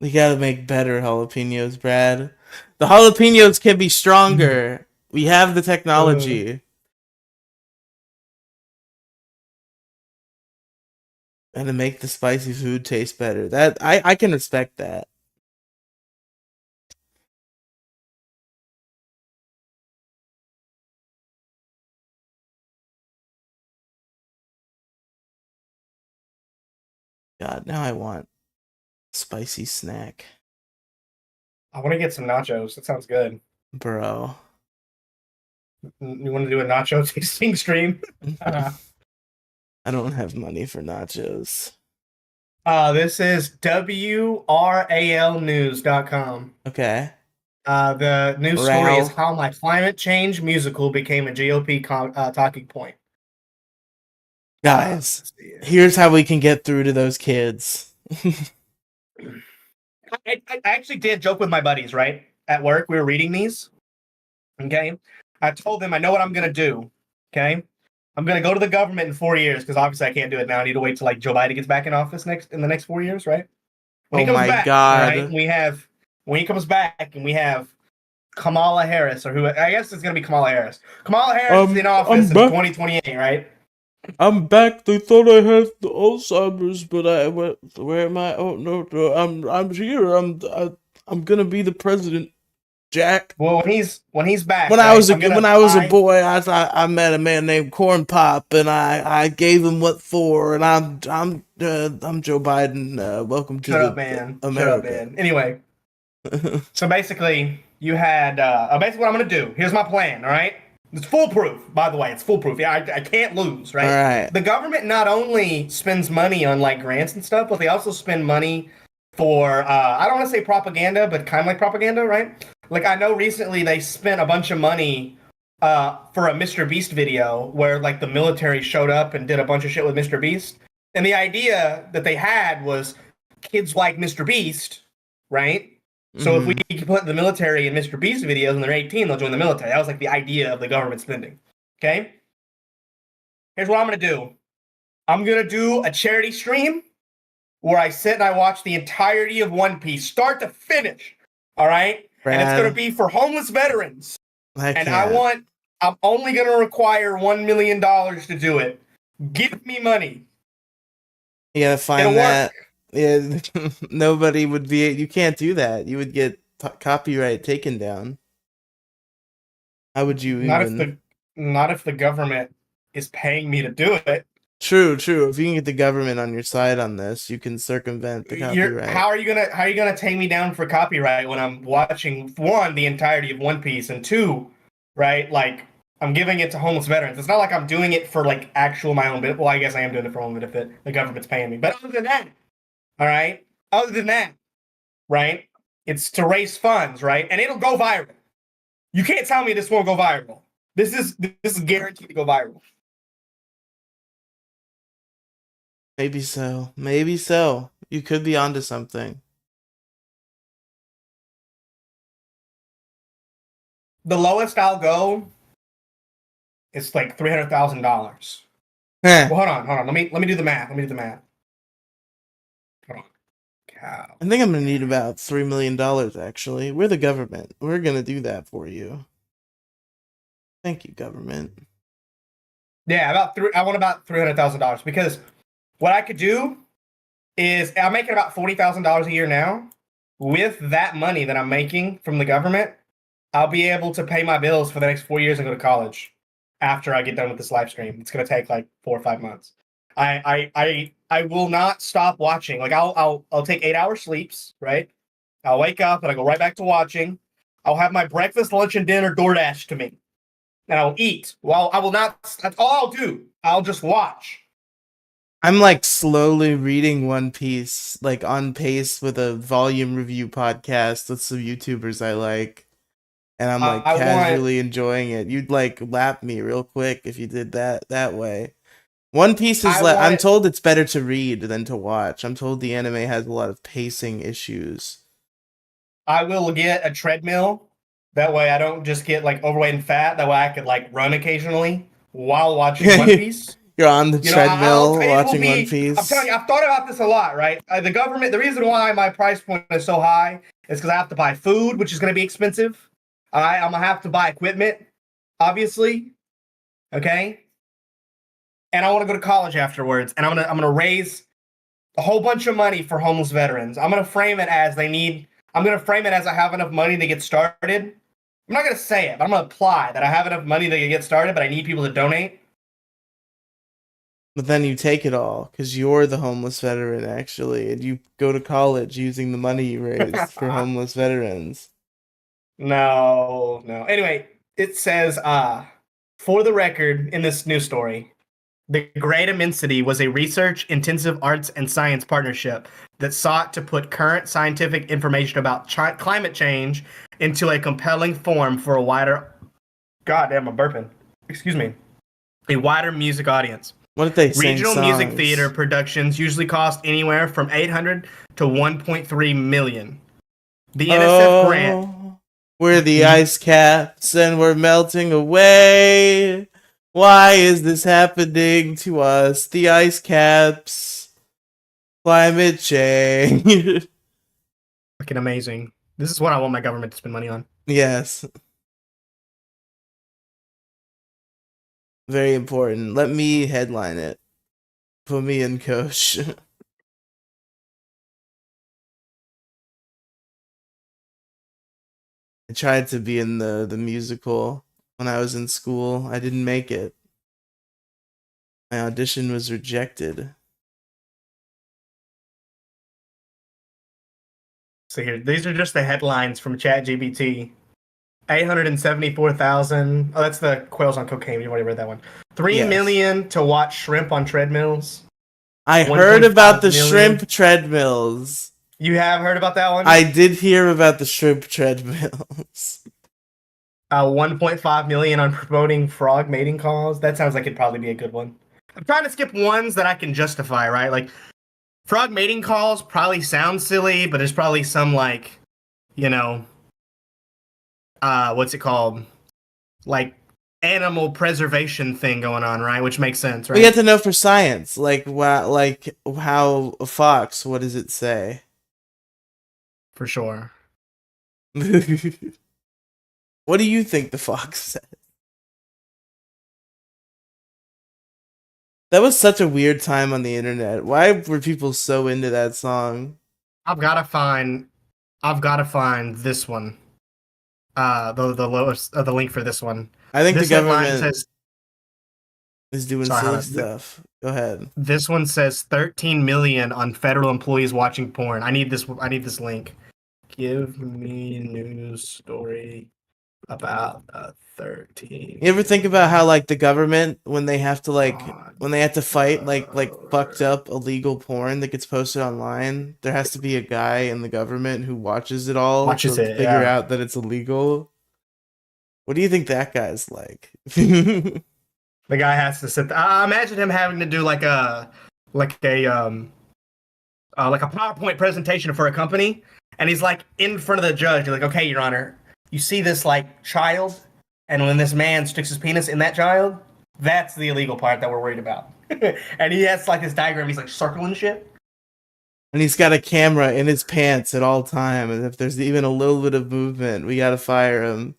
we gotta make better jalapenos, Brad. The jalapenos can be stronger. We have the technology. And to make the spicy food taste better. That I can respect that. God, now I want spicy snack. I want to get some nachos. That sounds good. Bro. You want to do a nacho tasting stream? I don't have money for nachos. This is WRALnews.com. Okay. The news story is how my climate change musical became a GOP talking point. Guys, here's how we can get through to those kids. I actually did joke with my buddies, right? At work, we were reading these. Okay. I told them I know what I'm going to do. Okay. I'm going to go to the government in 4 years because obviously I can't do it now. I need to wait till like Joe Biden gets back in office in the next 4 years, right? When he comes back, God. Right, when he comes back and we have Kamala Harris, or who I guess it's going to be Kamala Harris. Kamala Harris is in office in 2028, right? I'm back. They thought I had the Alzheimer's, but I went. Where am I? Oh no, I'm here. I'm gonna be the president, Jack. Well, when he's back. When I was a boy, I met a man named Corn Pop, and I gave him what for, and I'm Joe Biden. Welcome to America. Shut up, man. Anyway, so basically, you had basically what I'm gonna do. Here's my plan. All right. It's foolproof, by the way. It's foolproof. Yeah, I can't lose, right? All right. The government not only spends money on like grants and stuff, but they also spend money for I don't want to say propaganda, but kind of like propaganda, right? Like I know recently they spent a bunch of money for a Mr. Beast video where like the military showed up and did a bunch of shit with Mr. Beast. And the idea that they had was kids like Mr. Beast, right? So if we can put the military in Mr. Beast videos when they're 18, they'll join the military. That was like the idea of the government spending. Okay? Here's what I'm going to do. I'm going to do a charity stream where I sit and I watch the entirety of One Piece, start to finish. All right? Brad. And it's going to be for homeless veterans. And I want I'm only going to require $1 million to do it. Give me money. You gotta find It'll that. work. Yeah, nobody would be. You can't do that. You would get copyright taken down. How would you Not if even? the not if the government is paying me to do it. True, true. If you can get the government on your side on this, you can circumvent the You're copyright. how are you gonna take me down for copyright when I'm watching one the entirety of One Piece and two, right? Like I'm giving it to homeless veterans. It's not like I'm doing it for like actual my own benefit. Well, I guess I am doing it for my own benefit. The government's paying me. But other than that, all right. Other than that, right? It's to raise funds, right? And it'll go viral. You can't tell me this won't go viral. This is guaranteed to go viral. Maybe so. Maybe so. You could be onto something. The lowest I'll go is like $300,000. Heh. Well, hold on. Let me do the math. Let me do the math. Hold on. Cow. I think I'm gonna need about $3 million. Actually, we're the government. We're gonna do that for you. Thank you, government. Yeah, I want about $300,000 because what I could do is I'm making about $40,000 a year now. With that money that I'm making from the government, I'll be able to pay my bills for the next 4 years and go to college after I get done with this live stream. It's gonna take like 4 or 5 months. I will not stop watching. Like I'll take 8 hour sleeps, right? I'll wake up and I go right back to watching. I'll have my breakfast, lunch, and dinner DoorDash to me. And I'll eat. Well, I will not that's all I'll do. I'll just watch. I'm like slowly reading One Piece, like on pace with a volume review podcast with some YouTubers I like, and I'm like I want casually enjoying it. You'd like lap me real quick if you did that way. One Piece is I like I'm want told it's better to read than to watch. I'm told the anime has a lot of pacing issues. I will get a treadmill. That way I don't just get like overweight and fat. That way I could like run occasionally while watching One Piece. You're on the You know, treadmill it will watching One be. I'm telling Piece. you, I've thought about this a lot. Right, the government. The reason why my price point is so high is because I have to buy food, which is going to be expensive. All right, I'm gonna have to buy equipment, obviously. Okay, and I want to go to college afterwards, and I'm gonna raise a whole bunch of money for homeless veterans. I'm gonna frame it as they need. I'm gonna frame it as I have enough money to get started. I'm not gonna say it, but I'm gonna apply that I have enough money to get started, but I need people to donate. But then you take it all because you're the homeless veteran, actually, and you go to college using the money you raised for homeless veterans. No. Anyway, it says, for the record, in this news story, the Great Immensity was a research-intensive arts and science partnership that sought to put current scientific information about climate change into a compelling form for a wider... God damn, I'm burping. Excuse me. A wider music audience. What if they sang Regional music theater songs? productions usually cost anywhere from 800 to 1.3 million. The NSF grant. Oh, we're the ice caps and we're melting away. Why is this happening to us? The ice caps. Climate change. Fucking amazing. This is what I want my government to spend money on. Yes. Very important. Let me headline it. Put me in, coach. I tried to be in the musical when I was in school. I didn't make it. My audition was rejected. So here, these are just the headlines from ChatGPT. 874,000. Oh, that's the quails on cocaine. You've already read that one. Three Yes. million to watch shrimp on treadmills. I heard 1.5 about the million. shrimp treadmills. You have heard about that one? I did hear about the shrimp treadmills. 1.5 million on promoting frog mating calls. That sounds like it'd probably be a good one. I'm trying to skip ones that I can justify, right? Like frog mating calls probably sound silly, but there's probably some like, you know, what's it called? Like animal preservation thing going on, right? Which makes sense, right? We get to know for science, like how a fox. What does it say? For sure. What do you think the fox said? That was such a weird time on the internet. Why were people so into that song? I've gotta find this one. The lowest the link for this one. I think the This headline government says is doing sorry, silly hold on. stuff. Go ahead. This one says 13 million on federal employees watching porn. I need this link. Give me news story about 13. You ever think about how like the government when they have to God. when they have to fight like fucked up illegal porn that gets posted online, there has to be a guy in the government who watches it all Watches to it, figure yeah. out that it's illegal. What do you think that guy's like? The guy has to sit. I imagine him having to do like a like a PowerPoint presentation for a company, and he's like in front of the judge. You're like, okay, Your Honor, you see this like child, and when this man sticks his penis in that child, that's the illegal part that we're worried about. And he has like this diagram. He's like circling shit. And he's got a camera in his pants at all time, and if there's even a little bit of movement, we gotta fire him.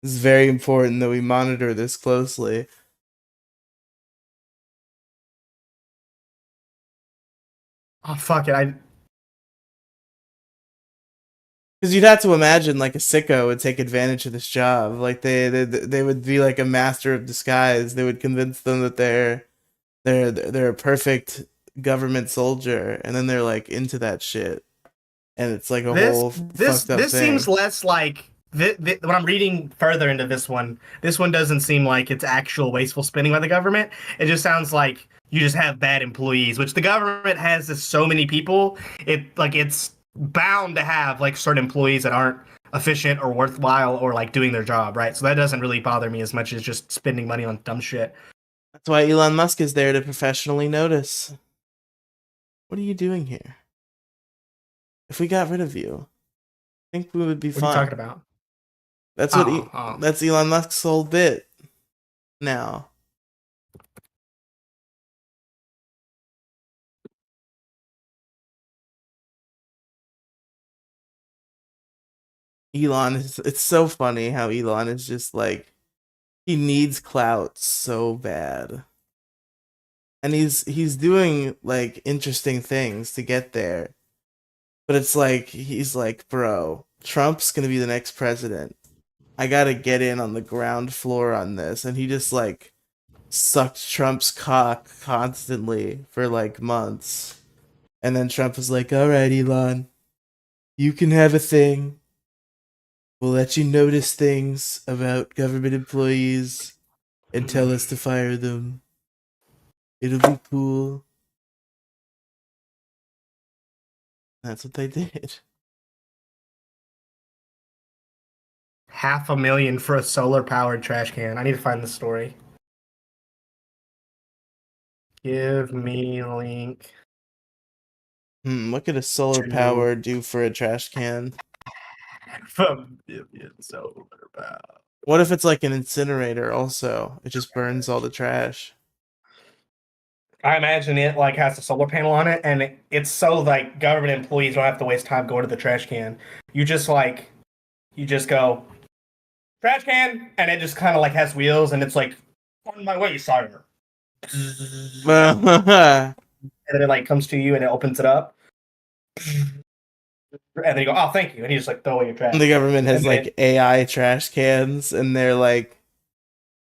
It's very important that we monitor this closely. Oh fuck it! I Because you'd have to imagine like a sicko would take advantage of this job. Like they would be like a master of disguise. They would convince them that they're a perfect government soldier, and then they're like into that shit, and it's like a this whole this fucked up this thing. seems less like when I'm reading further into this one. This one doesn't seem like it's actual wasteful spending by the government. It just sounds like you just have bad employees, which the government has this so many people. It's bound to have like certain employees that aren't efficient or worthwhile or like doing their job, right? So that doesn't really bother me as much as just spending money on dumb shit. That's why Elon Musk is there to professionally notice. What are you doing here? If we got rid of you, I think we would be What are you fine. talking about? That's what that's Elon Musk's whole bit now. Elon is it's so funny how Elon is just like he needs clout so bad. And he's doing like interesting things to get there. But it's like he's like, "Bro, Trump's going to be the next president. I got to get in on the ground floor on this." And he just like sucked Trump's cock constantly for like months. And then Trump was like, "All right, Elon, you can have a thing. We'll let you notice things about government employees and tell us to fire them. It'll be cool." That's what they did. $500,000 for a solar powered trash can. I need to find the story. Give me a link. What could a solar power do for a trash can? Solar power. What if it's like an incinerator also? It just burns all the trash. I imagine it like has a solar panel on it, and it's so like government employees don't have to waste time going to the trash can. You just go trash can, and it just kind of like has wheels, and it's like on my way, sire. And then it like comes to you, and it opens it up, and then you go, "Oh, thank you," and you just like throw away your trash. The government has like AI trash cans, and they're like,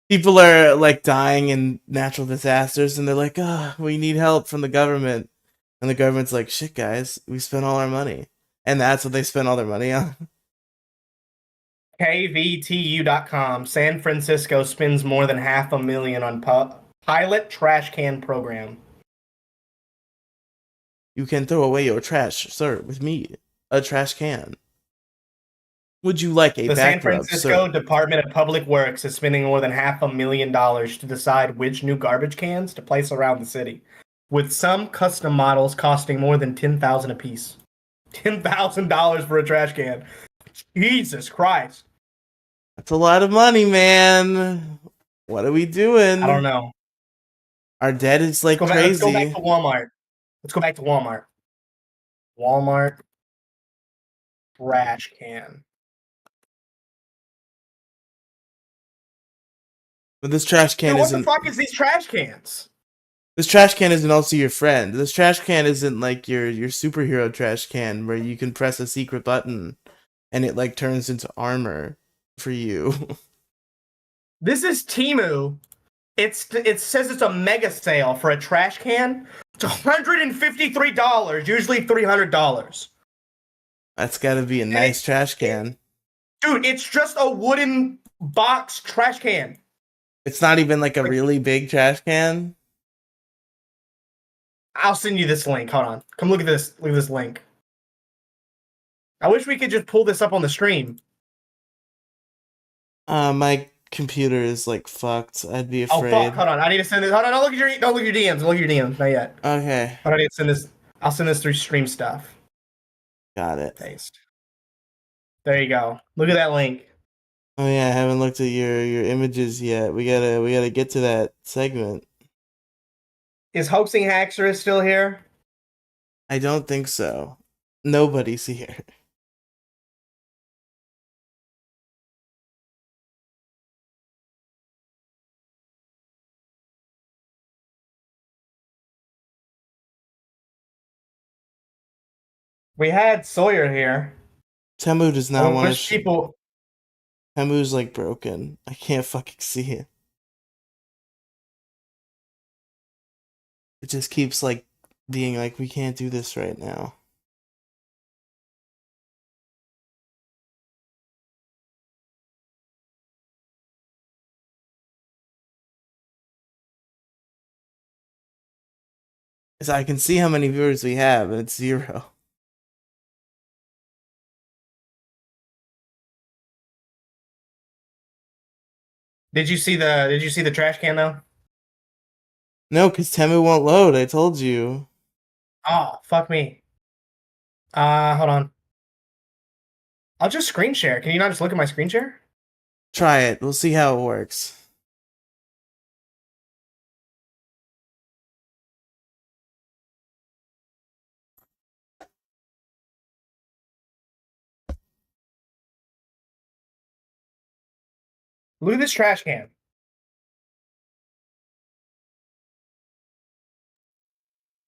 people are like dying in natural disasters, and they're like, "Ah, we need help from the government," and the government's like, "Shit, guys, we spent all our money," and that's what they spent all their money on. KVTU.com. San Francisco spends more than $500,000 on pilot trash can program. You can throw away your trash, sir, with me. A trash can. Would you like a The San back rub, Francisco sir? Department of Public Works is spending more than $500,000 to decide which new garbage cans to place around the city, with some custom models costing more than $10,000 a piece. $10,000 for a trash can. Jesus Christ. That's a lot of money, man. What are we doing? I don't know. Our debt is like crazy. Let's go back to Walmart. Let's go back to Walmart. Walmart trash can. But this trash can Dude, what isn't. the fuck is these trash cans? This trash can isn't also your friend. This trash can isn't like your superhero trash can where you can press a secret button and it like turns into armor for you. This is Temu. It says it's a mega sale for a trash can. It's $153, usually $300. That's got to be a nice trash can. Dude, it's just a wooden box trash can. It's not even like a really big trash can. I'll send you this link. Hold on. Come look at this. Look at this link. I wish we could just pull this up on the stream. My computer is like fucked. I'd be afraid. Oh fuck! Hold on. I need to send this. Hold on. Don't look at your DMs. Don't look at your DMs. Not yet. Okay. Hold on. I need to send this. I'll send this through stream stuff. Got it. Paste. There you go. Look at that link. Oh yeah, I haven't looked at your images yet. We gotta get to that segment. Is Hoaxing Haxorus still here? I don't think so. Nobody's here. We had Sawyer here. Temu does not want to. People. Temu's like broken. I can't fucking see it. It just keeps like being like, we can't do this right now. So I can see how many viewers we have, and it's 0. Did you see the trash can though? No, because Temu won't load. I told you. Oh, fuck me. Hold on. I'll just screen share. Can you not just look at my screen share? Try it. We'll see how it works. Look at this trash can.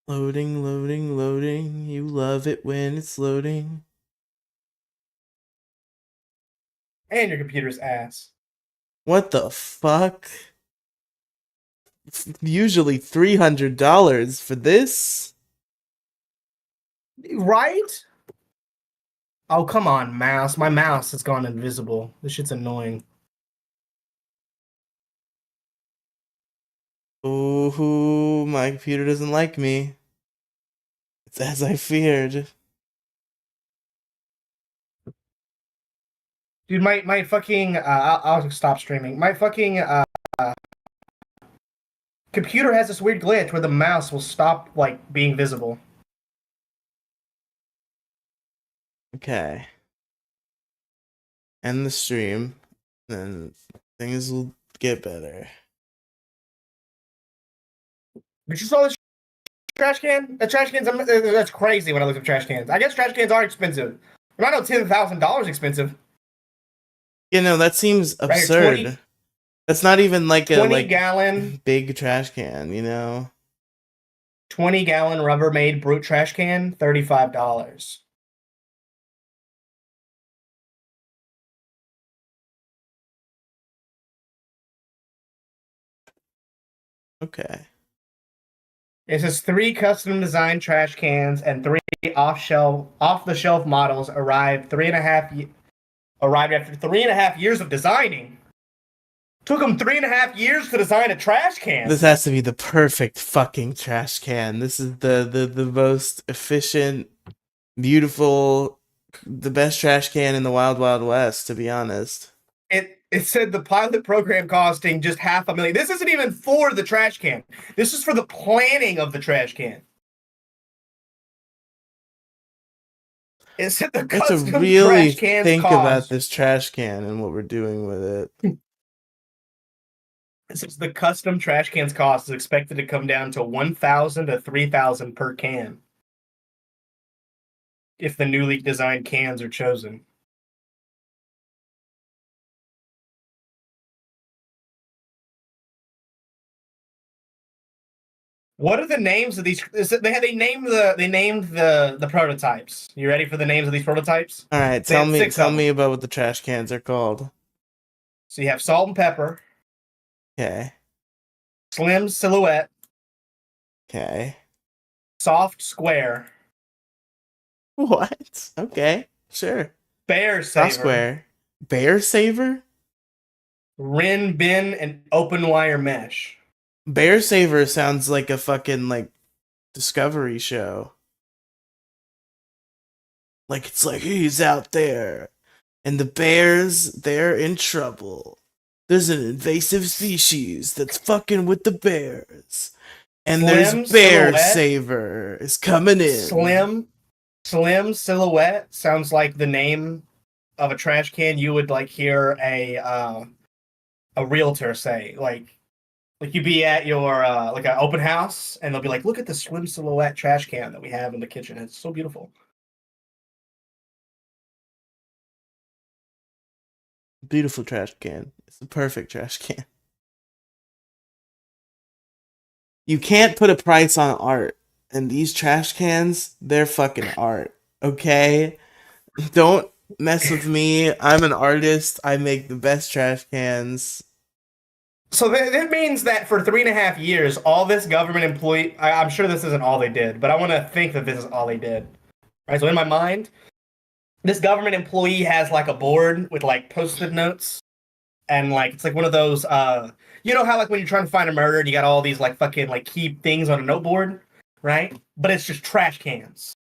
Loading, loading, loading. You love it when it's loading. And your computer's ass. What the fuck? Usually $300 for this? Right? Oh, come on, mouse. My mouse has gone invisible. This shit's annoying. Ooh, my computer doesn't like me. It's as I feared. Dude, my fucking I'll stop streaming. My fucking computer has this weird glitch where the mouse will stop like being visible. Okay. End the stream, then things will get better. But you saw this trash can? The trash cans, that's crazy when I look at trash cans. I guess trash cans are expensive. They're not $10,000 expensive. You know, that seems absurd. Right, 20, that's not even like a 20-gallon big trash can, you know? 20-gallon Rubbermaid Brute trash can, $35. Okay. It says 3 custom designed trash cans and 3 off the shelf models arrived after 3.5 years of designing. Took them 3.5 years to design a trash can. This has to be the perfect fucking trash can. This is the most efficient, beautiful, the best trash can in the Wild Wild West, to be honest. It said the pilot program costing just $500,000. This isn't even for the trash can. This is for the planning of the trash can. It said the custom really trash cans think cost. about this trash can and what we're doing with it. It says the custom trash cans cost is expected to come down to $1,000 to $3,000 per can if the newly designed cans are chosen. What are the names of these? They named the prototypes. You ready for the names of these prototypes? All right, They tell had me six tell of them. me about what the trash cans are called. So you have salt and pepper, Okay. slim silhouette, Okay. soft square, What? Okay. Sure. bear Soft saver, square. Bear saver? rin bin, and open wire mesh. Bear saver sounds like a fucking like Discovery show. Like it's like he's out there and the bears, they're in trouble. There's an invasive species that's fucking with the bears. And there's Slim Bear silhouette, Saver is coming in. slim silhouette sounds like the name of a trash can you would like hear a realtor say. Like you'd be at your like an open house and they'll be like, look at the slim silhouette trash can that we have in the kitchen. It's so beautiful. Beautiful trash can. It's the perfect trash can. You can't put a price on art. And these trash cans, they're fucking art. Okay? Don't mess with me. I'm an artist. I make the best trash cans. So that means that for 3.5 years, all this government employee, I'm sure this isn't all they did, but I want to think that this is all they did. Right? So in my mind, this government employee has like a board with like post-it notes and like it's like one of those you know how like when you're trying to find a murder and you got all these like fucking like key things on a noteboard, right? But it's just trash cans.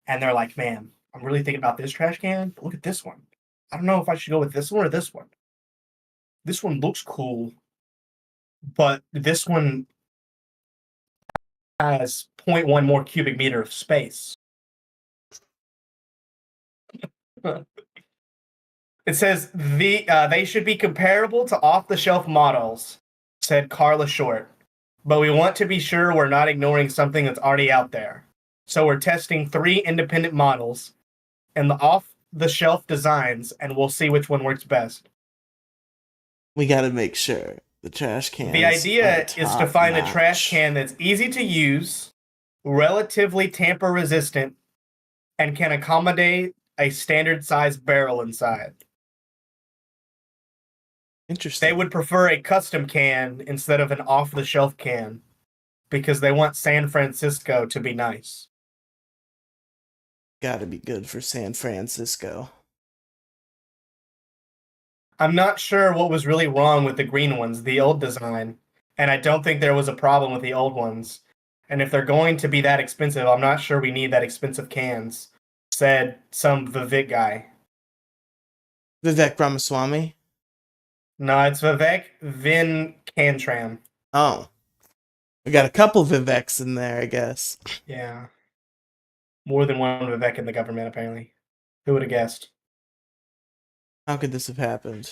And they're like, man, I'm really thinking about this trash can. But look at this one. I don't know if I should go with this one or this one. This one looks cool, but this one has zero point 0.1 more cubic meter of space. It says they should be comparable to off-the-shelf models, said Carla Short. But we want to be sure we're not ignoring something that's already out there. So we're testing 3 independent models and the off-the-shelf designs, and we'll see which one works best. We gotta make sure the trash cans. The idea is to find a trash notch. can that's easy to use, relatively tamper resistant, and can accommodate a standard size barrel inside. Interesting. They would prefer a custom can instead of an off the shelf can because they want San Francisco to be nice. Gotta be good for San Francisco. I'm not sure what was really wrong with the green ones, the old design, and I don't think there was a problem with the old ones. And if they're going to be that expensive, I'm not sure we need that expensive cans, said some Vivek guy. Vivek Ramaswamy? No, it's Vivek Vin Cantram. Oh. We got a couple Viveks in there, I guess. Yeah. More than one Vivek in the government, apparently. Who would have guessed? How could this have happened?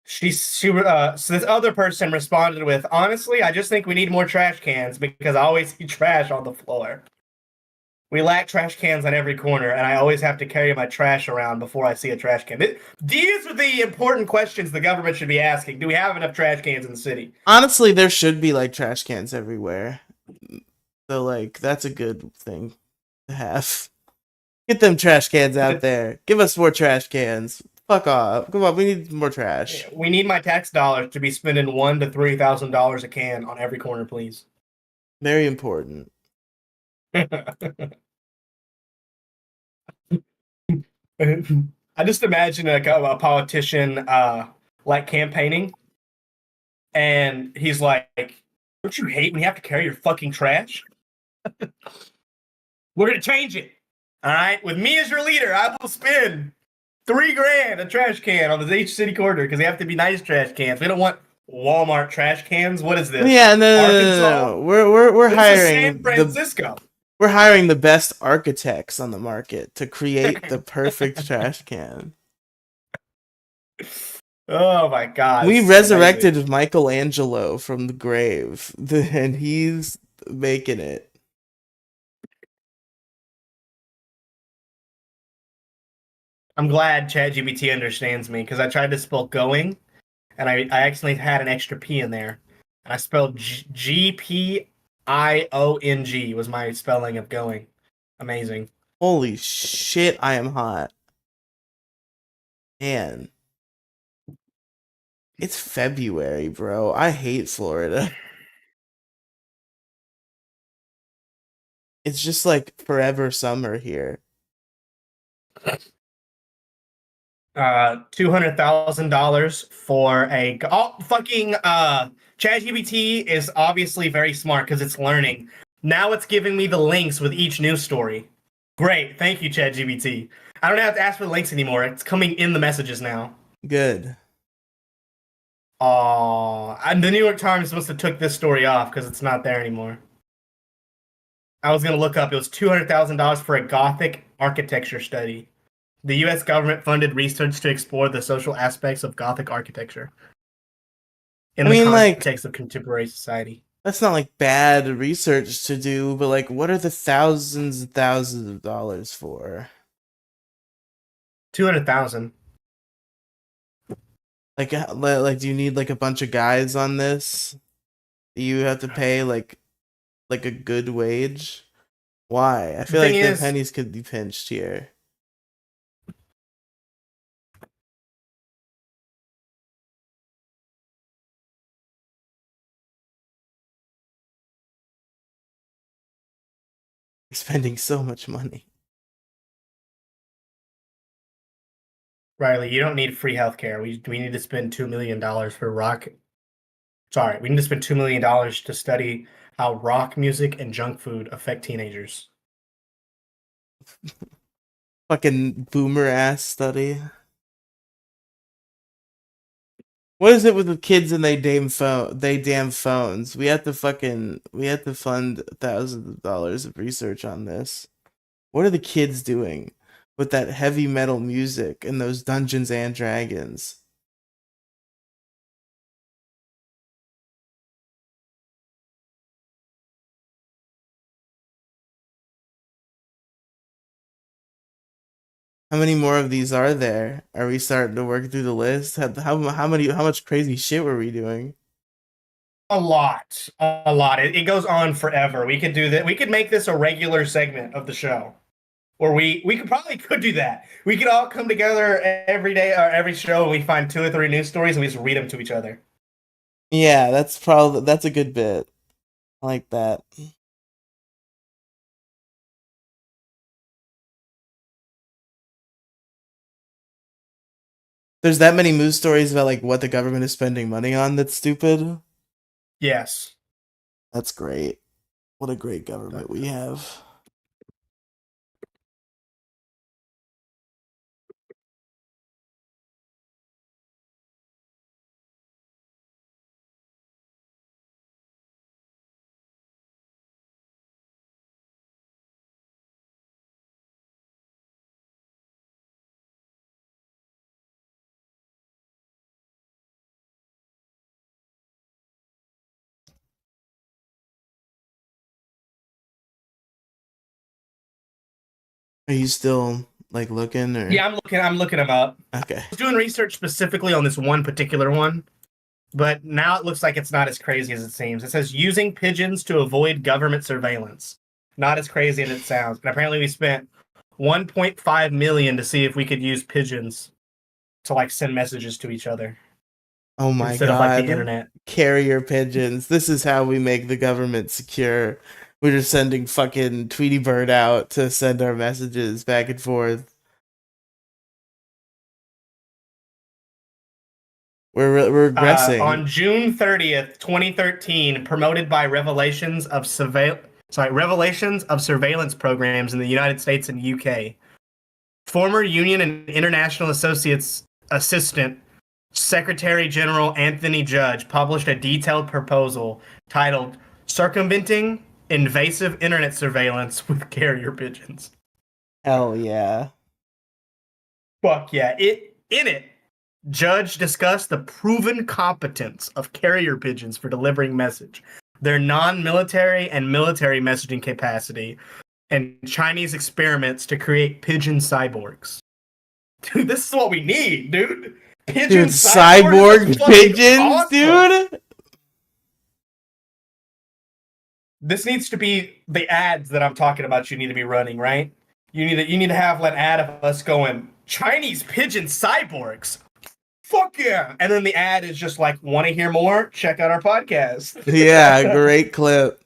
So this other person responded with, honestly, I just think we need more trash cans because I always see trash on the floor. We lack trash cans on every corner, and I always have to carry my trash around before I see a trash can. These are the important questions the government should be asking. Do we have enough trash cans in the city? Honestly, there should be like trash cans everywhere. So like that's a good thing to have. Get them trash cans out there. Give us more trash cans. Fuck off. Come on, we need more trash. We need my tax dollars to be spending $1,000 to $3,000 a can on every corner, please. Very important. I just imagine a politician like campaigning, and he's like, "Don't you hate when you have to carry your fucking trash? We're gonna change it. All right, with me as your leader, I will spend $3,000 a trash can on each city corner because they have to be nice trash cans. We don't want Walmart trash cans. What is this? Yeah, no. Arkansas? We're This is hiring San Francisco. we're hiring the best architects on the market to create the perfect trash can. Oh my god. We it's resurrected amazing. Michelangelo from the grave, and he's making it. I'm glad ChatGPT understands me because I tried to spell going and I accidentally had an extra P in there. And I spelled GPII IONG was my spelling of going. Amazing. Holy shit, I am hot. Man. It's February, bro. I hate Florida. It's just like forever summer here. $200,000 for a fucking ChatGPT is obviously very smart because it's learning. Now it's giving me the links with each news story. Great, thank you, ChatGPT. I don't have to ask for the links anymore. It's coming in the messages now. Good. And the New York Times must have took this story off because it's not there anymore. I was gonna look up. It was $200,000 for a Gothic architecture study. The U.S. government funded research to explore the social aspects of Gothic architecture in the context of contemporary society. That's not like bad research to do, but like, what are the thousands and thousands of dollars for? 200,000. Like, do you need like a bunch of guys on this? You have to pay like a good wage. Why? I feel like the pennies could be pinched here. You're spending so much money. Riley, you don't need free healthcare. We need to spend $2 million for rock. Sorry, we need to spend $2 million to study how rock music and junk food affect teenagers. Fucking boomer ass study. What is it with the kids and they damn phones? We have to fund thousands of dollars of research on this. What are the kids doing with that heavy metal music and those Dungeons and Dragons? How many more of these are there? Are we starting to work through the list? How much crazy shit were we doing? A lot. It goes on forever. We could do that. We could make this a regular segment of the show. Or we could do that. We could all come together every day or every show and we find 2 or 3 news stories and we just read them to each other. Yeah, that's a good bit. I like that. There's that many news stories about like what the government is spending money on that's stupid. Yes. That's great. What a great government we have. Are you still like looking or? Yeah, I'm looking them up. Okay. I was doing research specifically on this one particular one, but now it looks like it's not as crazy as it seems. It says using pigeons to avoid government surveillance. Not as crazy as it sounds. But apparently we spent 1.5 million to see if we could use pigeons to like send messages to each other. Oh my instead god. Of like the internet. Carrier pigeons. This is how we make the government secure. We're just sending fucking Tweety Bird out to send our messages back and forth. We're regressing. On June 30th, 2013, promoted by revelations of surveillance programs in the United States and UK. Former Union and International Associates Assistant Secretary General Anthony Judge published a detailed proposal titled Circumventing Invasive Internet Surveillance with Carrier Pigeons. Hell yeah. Fuck yeah. In it, Judge discussed the proven competence of carrier pigeons for delivering message, their non-military and military messaging capacity, and Chinese experiments to create pigeon cyborgs. Dude, this is what we need, dude. Pigeon cyborg pigeons, awesome. Dude. This needs to be the ads that I'm talking about. You need to be running, right? You need to have an ad of us going Chinese pigeon cyborgs. Fuck yeah! And then the ad is just like, want to hear more? Check out our podcast. Yeah, great clip.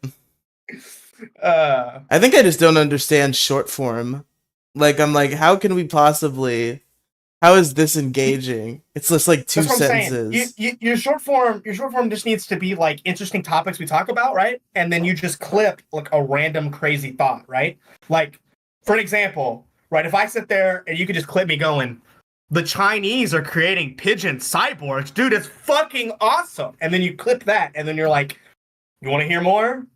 uh, I think I just don't understand short form. Like, I'm like, how can we possibly? How is this engaging? It's just like two that's what I'm saying. sentences. Your short form just needs to be like interesting topics we talk about, right? And then you just clip like a random crazy thought, right? Like, for an example, right? If I sit there and you could just clip me going, the Chinese are creating pigeon cyborgs, dude, it's fucking awesome. And then you clip that, and then you're like, you want to hear more?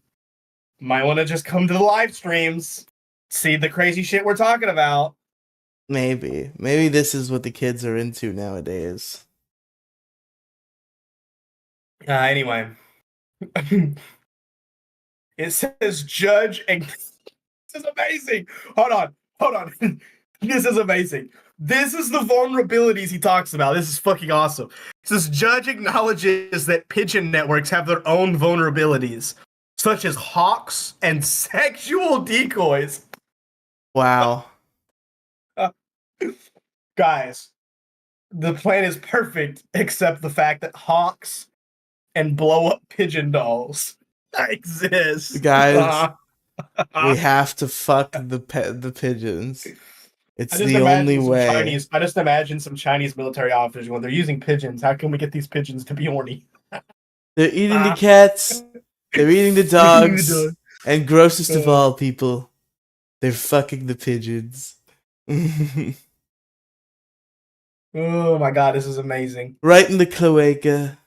Might want to just come to the live streams, see the crazy shit we're talking about. Maybe this is what the kids are into nowadays. Anyway, it says judge and this is amazing. Hold on. This is amazing. This is the vulnerabilities he talks about. This is fucking awesome. It says judge acknowledges that pigeon networks have their own vulnerabilities, such as hawks and sexual decoys. Wow. Guys, the plan is perfect, except the fact that hawks and blow up pigeon dolls exist. Guys, we have to fuck the pigeons. It's the only way. I just imagine some Chinese military officers when they're using pigeons. How can we get these pigeons to be horny? They're eating the cats. They're eating the dogs. And grossest of all, people, they're fucking the pigeons. Oh my god, this is amazing. Right in the cloaca.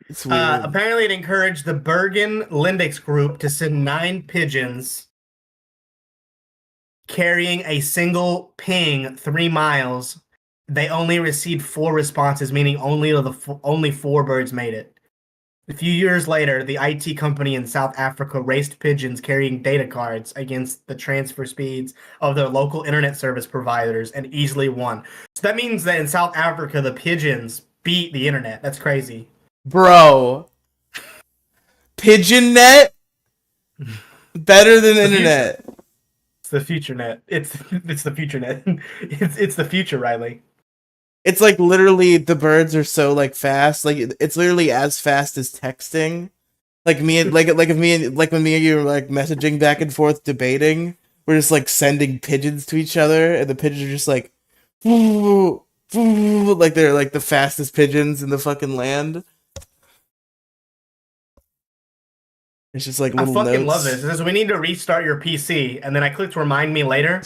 It's weird. Apparently, it encouraged the Bergen Lindex group to send 9 pigeons carrying a single ping 3 miles. They only received 4 responses, meaning only 4 birds made it. A few years later, the IT company in South Africa raced pigeons carrying data cards against the transfer speeds of their local internet service providers and easily won. So that means that in South Africa, the pigeons beat the internet. That's crazy. Bro. Pigeon net? Better than internet. It's the future net. It's the future net. It's the future, Riley. It's like literally the birds are so like fast, like it's literally as fast as texting. Like me, like when me and you were like messaging back and forth, debating, we're just like sending pigeons to each other, and the pigeons are just like, like they're like the fastest pigeons in the fucking land. It's just like little I fucking notes. love this. It says we need to restart your PC, and then I clicked remind me later.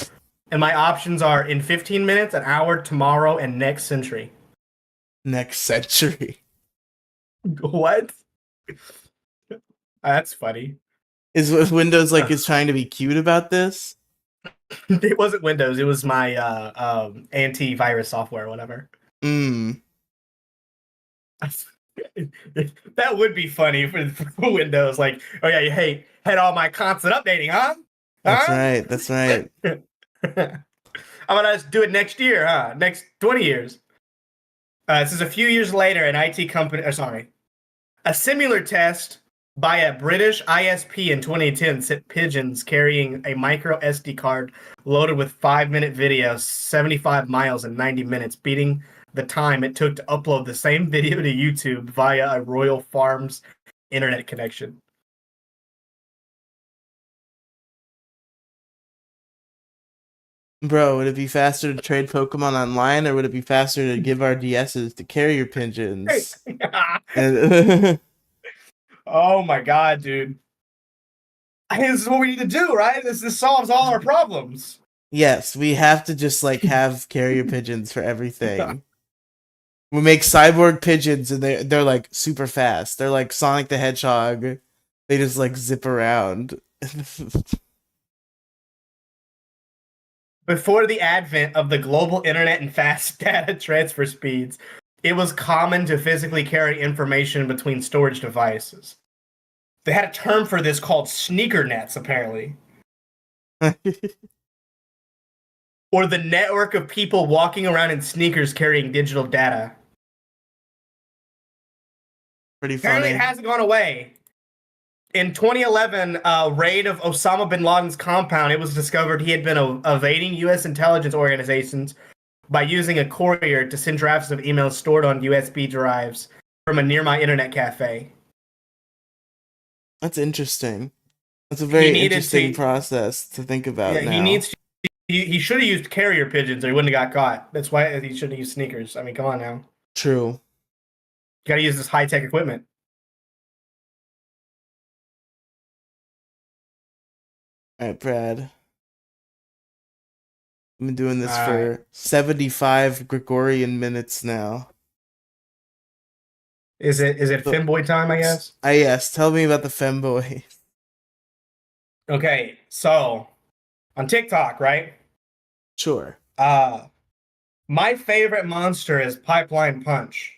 And my options are in 15 minutes, an hour, tomorrow, and next century. Next century. What? That's funny. Is Windows like is trying to be cute about this? It wasn't Windows. It was my antivirus software or whatever. That would be funny for Windows. Like, oh yeah, you had all my constant updating, huh? That's right. That's right. I'm gonna do it next year, huh? Next 20 years. This is a few years later, an IT company. A similar test by a British ISP in 2010 sent pigeons carrying a micro SD card loaded with 5-minute video 75 miles in 90 minutes, beating the time it took to upload the same video to YouTube via a Royal Farms internet connection. Bro, would it be faster to trade Pokemon online, or would it be faster to give our DSs to carrier pigeons? Oh my god, dude. This is what we need to do, right? This solves all our problems. Yes, we have to just like have carrier pigeons for everything. We make cyborg pigeons, and they're like super fast. They're like Sonic the Hedgehog. They just like zip around. Before the advent of the global internet and fast data transfer speeds, it was common to physically carry information between storage devices. They had a term for this called sneaker nets, apparently. or the network of people walking around in sneakers carrying digital data. Pretty Apparently, funny. it hasn't gone away. In 2011, a raid of Osama bin Laden's compound, it was discovered he had been evading U.S. intelligence organizations by using a courier to send drafts of emails stored on USB drives from a nearby internet cafe. That's interesting. That's a He very needed interesting to, process to think about yeah, he now. needs to. He should have used carrier pigeons or he wouldn't have got caught. That's why he should have used sneakers. I mean, come on now. True. You got to use this high tech equipment. All right, Brad. I've been doing this All for right. 75 Gregorian minutes now. Is it So, Femboy time, I guess? yes, tell me about the femboy. Okay, so on TikTok, right? Sure. My favorite monster is Pipeline Punch.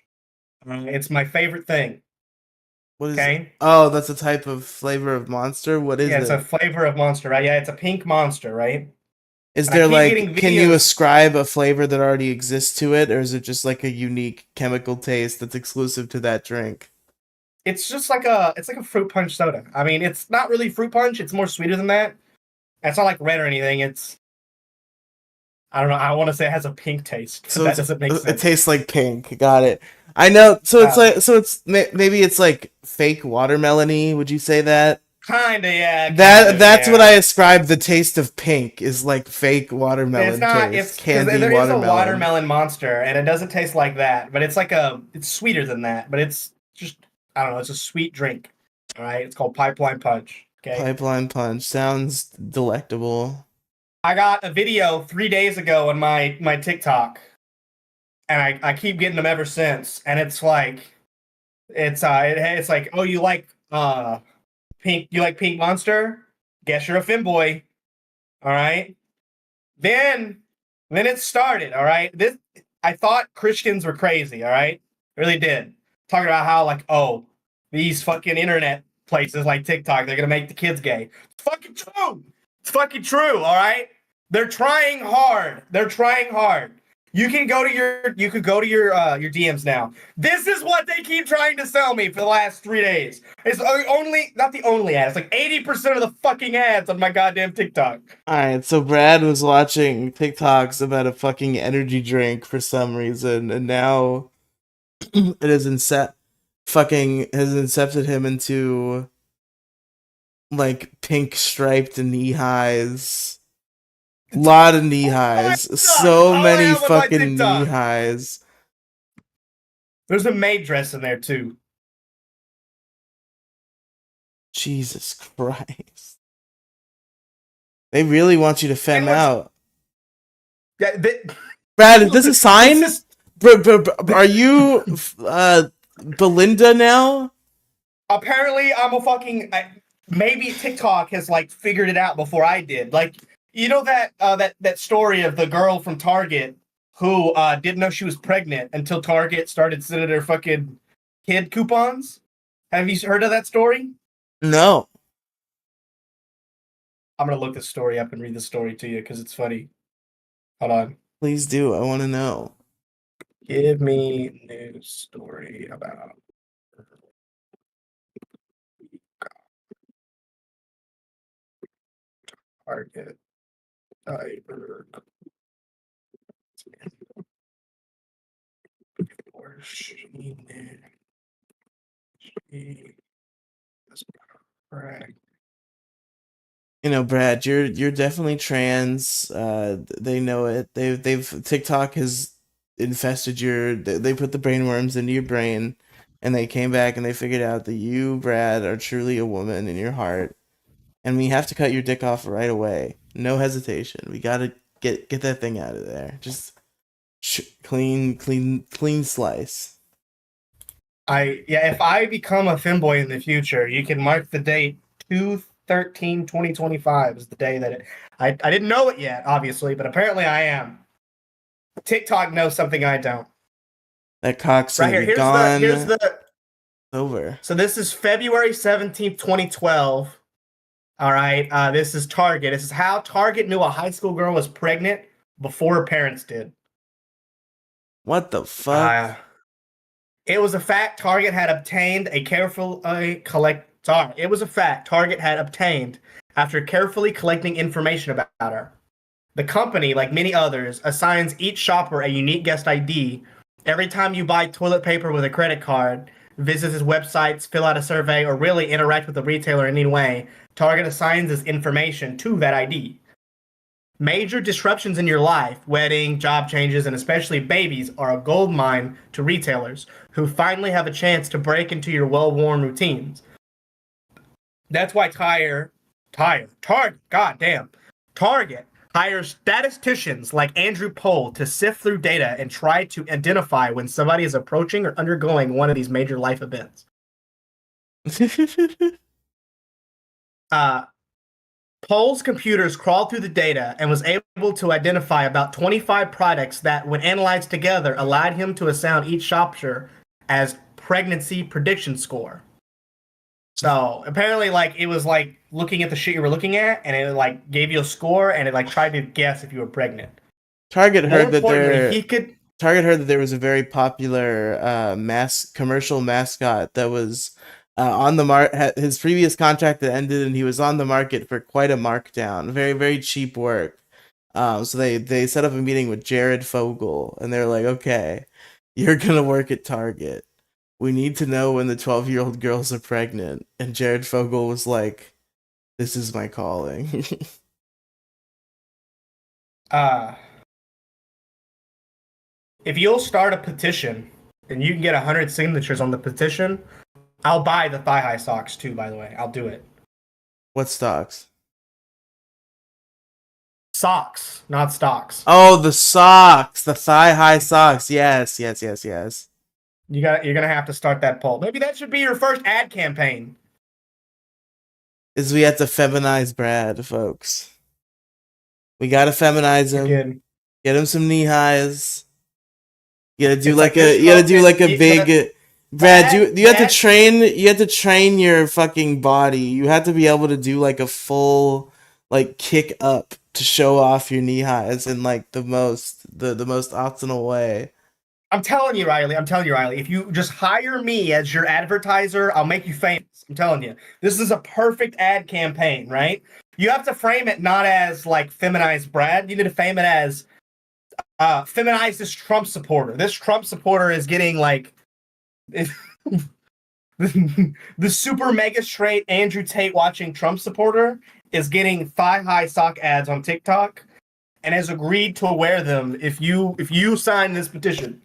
It's my favorite thing. What is Okay. Oh, that's a type of flavor of monster? What is Yeah, it's a it? flavor of monster, right? Yeah, it's a pink monster, right? Is And I there keep like, getting can you videos. ascribe a flavor that already exists to it, or is it just like a unique chemical taste that's exclusive to that drink? It's just like a fruit punch soda. I mean, it's not really fruit punch. It's more sweeter than that. It's not like red or anything. I don't know. I want to say it has a pink taste, but So that doesn't make it sense. tastes like pink. Got it. I know. So it's like, so it's maybe it's like fake watermelony. Would you say that? Kinda, yeah. That's what I ascribe the taste of pink is like fake watermelon It's not. taste, It's because candy there is a watermelon. watermelon monster, and it doesn't taste like that. But it's like it's sweeter than that. But it's just, I don't know. It's a sweet drink. All right. It's called Pipeline Punch. Okay. Pipeline punch sounds delectable. I got a video 3 days ago on my TikTok, and I keep getting them ever since. And it's like, it's like, oh, you like pink? You like Pink Monster? Guess you're a femboy. All right. Then it started. All right. I thought Christians were crazy. All right, really did. Talking about how like, oh, these fucking internet places like TikTok, they're gonna make the kids gay. It's fucking true. It's fucking true. All right. They're trying hard. They're trying hard. You could go to your your DMs now. This is what they keep trying to sell me for the last 3 days. It's only not the only ad. It's like 80% of the fucking ads on my goddamn TikTok. Alright, so Brad was watching TikToks about a fucking energy drink for some reason, and now it has incepted him into like pink striped knee highs. Lot of knee highs. So many fucking knee highs. There's a maid dress in there too. Jesus Christ. They really want you to femme out. Yeah, Brad, is this a sign? Are you Belinda now? Apparently, I'm a fucking. Maybe TikTok has like figured it out before I did. Like, you know that story of the girl from Target who didn't know she was pregnant until Target started sending her fucking kid coupons. Have you heard of that story? No. I'm gonna look this story up and read the story to you because it's funny. Hold on. Please do. I want to know. Give me news story about Target diaper. Or she is correct. You know, Brad, you're definitely trans. They know it. They've TikTok has infested they put the brainworms into your brain, and they came back and they figured out that you, Brad, are truly a woman in your heart, and we have to cut your dick off right away. No hesitation. We gotta get that thing out of there. Just clean slice. If I become a femboy in the future, you can mark the date 2/13/2025 is the day that I didn't know it yet, obviously, but apparently I am. TikTok knows something I don't. That cock's right here. Here's the over. So this is February 17th, 2012. All right. This is Target. This is how Target knew a high school girl was pregnant before her parents did. What the fuck? It was a fact Target had obtained a carefully It was a fact Target had obtained after carefully collecting information about her. The company, like many others, assigns each shopper a unique guest ID every time you buy toilet paper with a credit card, visit his websites, fill out a survey, or really interact with the retailer in any way. Target assigns this information to that ID. Major disruptions in your life, wedding, job changes, and especially babies, are a gold mine to retailers who finally have a chance to break into your well-worn routines. That's why Target hires statisticians like Andrew Pohl to sift through data and try to identify when somebody is approaching or undergoing one of these major life events. Pohl's computers crawled through the data and was able to identify about 25 products that, when analyzed together, allowed him to assign each shopper as pregnancy prediction score. So apparently, like, it was like looking at the shit you were looking at, and it like gave you a score, and it like tried to guess if you were pregnant. Target heard that there was a very popular commercial mascot that was on the market. His previous contract had ended, and he was on the market for quite a markdown. Very, very cheap work. So they set up a meeting with Jared Fogle, and they're like, "Okay, you're gonna work at Target. We need to know when the 12-year-old girls are pregnant." And Jared Fogle was like, "This is my calling." If you'll start a petition and you can get 100 signatures on the petition, I'll buy the thigh-high socks too, by the way. I'll do it. What stocks? Socks, not stocks. Oh, the socks. The thigh-high socks. Yes. You're gonna have to start that poll. Maybe that should be your first ad campaign. Is we have to feminize Brad, folks. We gotta feminize him. Again. Get him some knee highs. You gotta do like a big. Brad, you have to train. You have to train your fucking body. You have to be able to do like a full like kick up to show off your knee highs in like the most optimal way. I'm telling you, Riley. If you just hire me as your advertiser, I'll make you famous. I'm telling you. This is a perfect ad campaign, right? You have to frame it not as like feminized Brad. You need to frame it as feminize this Trump supporter. This Trump supporter is getting like the super mega straight Andrew Tate watching Trump supporter is getting thigh-high sock ads on TikTok and has agreed to wear them if you sign this petition.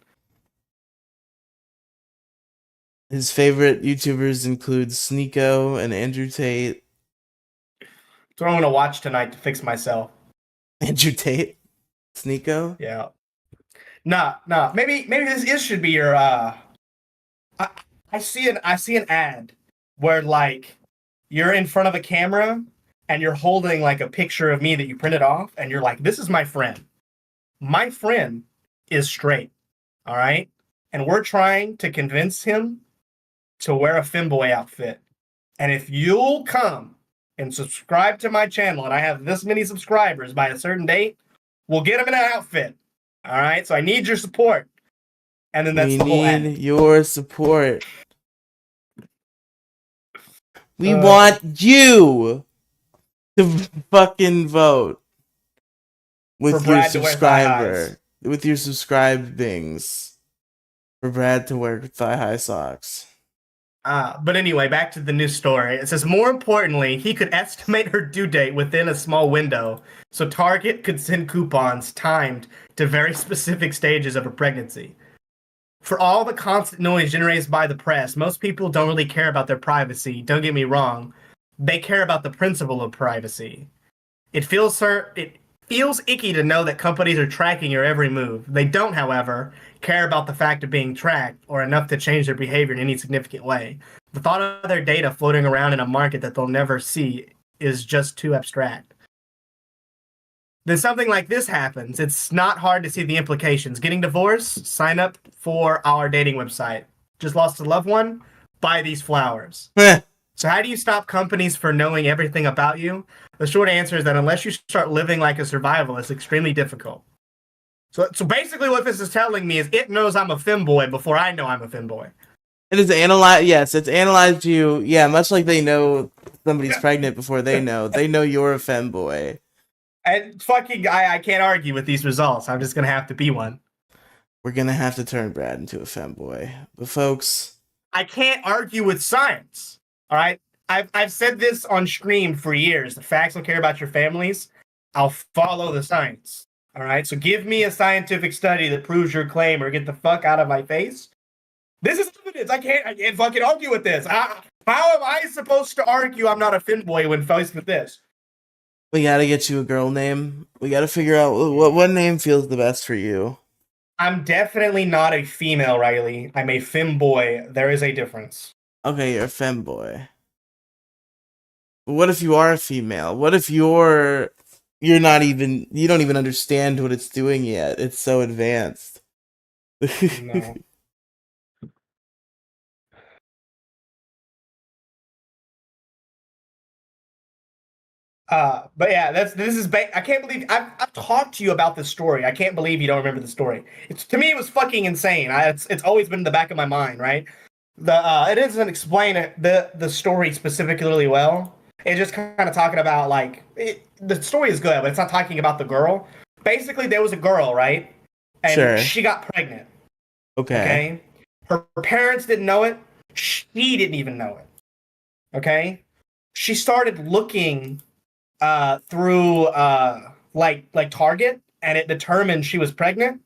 His favorite YouTubers include Sneeko and Andrew Tate. That's what I'm gonna watch tonight to fix myself. Andrew Tate? Sneeko? Yeah. Nah. Maybe this should be your I see an ad where like you're in front of a camera and you're holding like a picture of me that you printed off, and you're like, "This is my friend. My friend is straight, all right? And we're trying to convince him to wear a femboy outfit. And if you'll come and subscribe to my channel, and I have this many subscribers by a certain date, we'll get him in an outfit. All right? So I need your support." And then that's the whole ad. We need your support. We want you to fucking vote with your subscriber, with your subscribings, for Brad to wear thigh-high socks. But anyway, back to the news story. It says, more importantly, he could estimate her due date within a small window, so Target could send coupons timed to very specific stages of her pregnancy. For all the constant noise generated by the press, most people don't really care about their privacy. Don't get me wrong. They care about the principle of privacy. It feels icky to know that companies are tracking your every move. They don't, however, care about the fact of being tracked or enough to change their behavior in any significant way. The thought of their data floating around in a market that they'll never see is just too abstract. Then something like this happens. It's not hard to see the implications. Getting divorced? Sign up for our dating website. Just lost a loved one? Buy these flowers. So how do you stop companies from knowing everything about you? The short answer is that unless you start living like a survivalist, it's extremely difficult. So basically, what this is telling me is it knows I'm a femboy before I know I'm a femboy. It is analyzed. Yes, it's analyzed you. Yeah, much like they know somebody's pregnant before they know. They know you're a femboy. And fucking, I can't argue with these results. I'm just gonna have to be one. We're gonna have to turn Brad into a femboy. But folks, I can't argue with science. All right, I've said this on stream for years. The facts don't care about your families. I'll follow the science. All right, so give me a scientific study that proves your claim, or get the fuck out of my face. This is evidence. I can't fucking argue with this. How am I supposed to argue I'm not a femboy when faced with this? we gotta get you a girl name. We gotta figure out what name feels the best for you. I'm definitely not a female, Riley. I'm a femboy. There is a difference. Okay, you're a femboy. But what if you are a female? What if you're not even, you don't even understand what it's doing yet? It's so advanced. No. But yeah, this is. I can't believe I've talked to you about this story. I can't believe you don't remember the story. To me, it was fucking insane. It's always been in the back of my mind, right? It doesn't explain the story specifically really well. It's just kind of talking about the story is good, but it's not talking about the girl. Basically, there was a girl, right? And Sure. she got pregnant. Okay. Okay. Her parents didn't know it. She didn't even know it. Okay. She started looking through like Target, and it determined she was pregnant.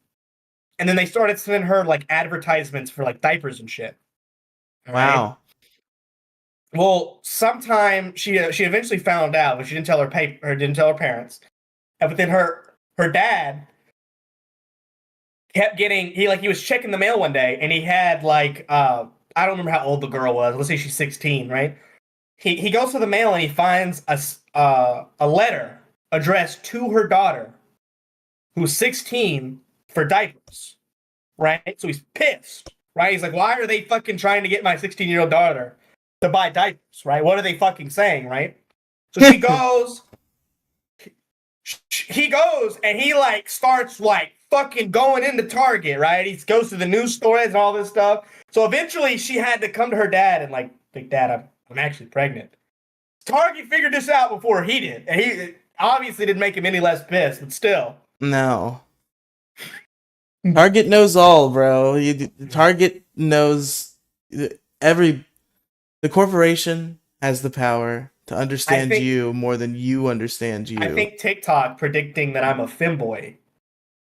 And then they started sending her like advertisements for like diapers and shit. All right? Wow. Well, sometime she eventually found out, but she didn't tell didn't tell her parents. But then her dad kept getting he was checking the mail one day, and he had I don't remember how old the girl was. Let's say she's 16, right? He goes to the mail and he finds a letter addressed to her daughter, who's 16, for diapers, right? So he's pissed, right? He's like, why are they fucking trying to get my 16-year-old daughter to buy diapers, right? What are they fucking saying, right? So she goes, he goes, and he starts fucking going into Target, right? He goes to the news stories and all this stuff. So eventually she had to come to her dad and like, Dad, I'm actually pregnant. Target figured this out before he did, and he obviously didn't make him any less pissed, but still. No. Target knows all, bro. Target knows the corporation has the power to understand you more than you understand you. I think TikTok predicting that I'm a femboy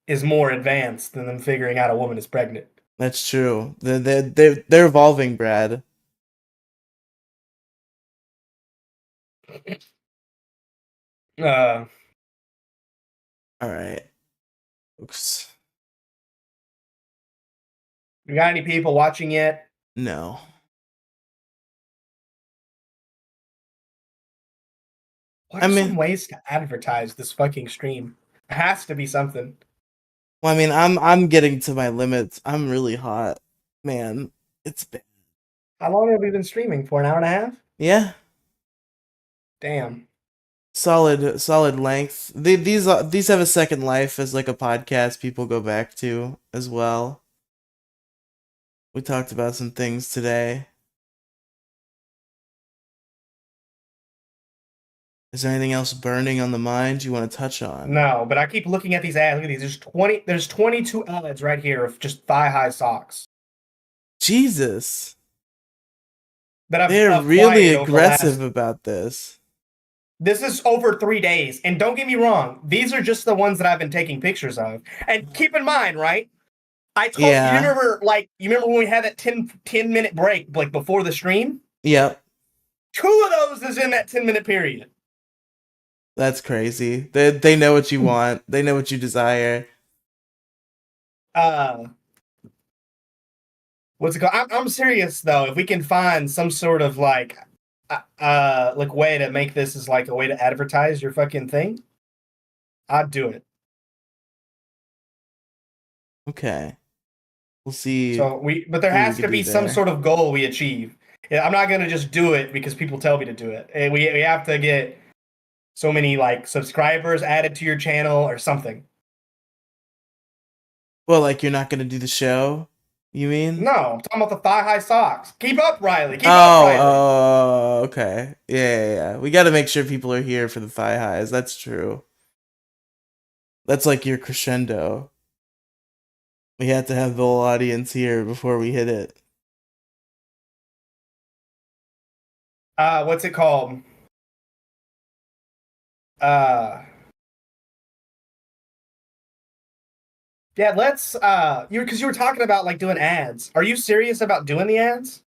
is more advanced than them figuring out a woman is pregnant. That's true. They're evolving, Brad. All right. Oops. You got any people watching yet? No. What are some ways to advertise this fucking stream? It has to be something. Well, I mean, I'm getting to my limits. I'm really hot, man. It's bad. How long have we been streaming for? An hour and a half? Yeah. Damn. Solid length. These have a second life as like a podcast people go back to as well. We talked about some things today. Is there anything else burning on the mind you want to touch on? No, but I keep looking at these ads. Look at these. There's 22 ads right here of just thigh-high socks. Jesus. They're really aggressive about this. This is over 3 days. And don't get me wrong, these are just the ones that I've been taking pictures of. And keep in mind, right? I told you remember when we had that 10-minute break before the stream? Yep. 2 of those is in that 10-minute period. That's crazy. They know what you want. They know what you desire. What's it called? I'm serious though. If we can find some sort of way to make this as a way to advertise your fucking thing, I'd do it. Okay. We'll see. But there has to be some sort of goal we achieve. I'm not gonna just do it because people tell me to do it. And we have to get so many subscribers added to your channel or something. Well, like you're not gonna do the show? You mean? No, I'm talking about the thigh-high socks. Keep up, Riley. Keep up, Oh, Riley. okay. Yeah. We got to make sure people are here for the thigh highs. That's true. That's like your crescendo. We have to have the whole audience here before we hit it. What's it called? Uh, yeah, let's because you were talking about like doing ads. Are you serious about doing the ads?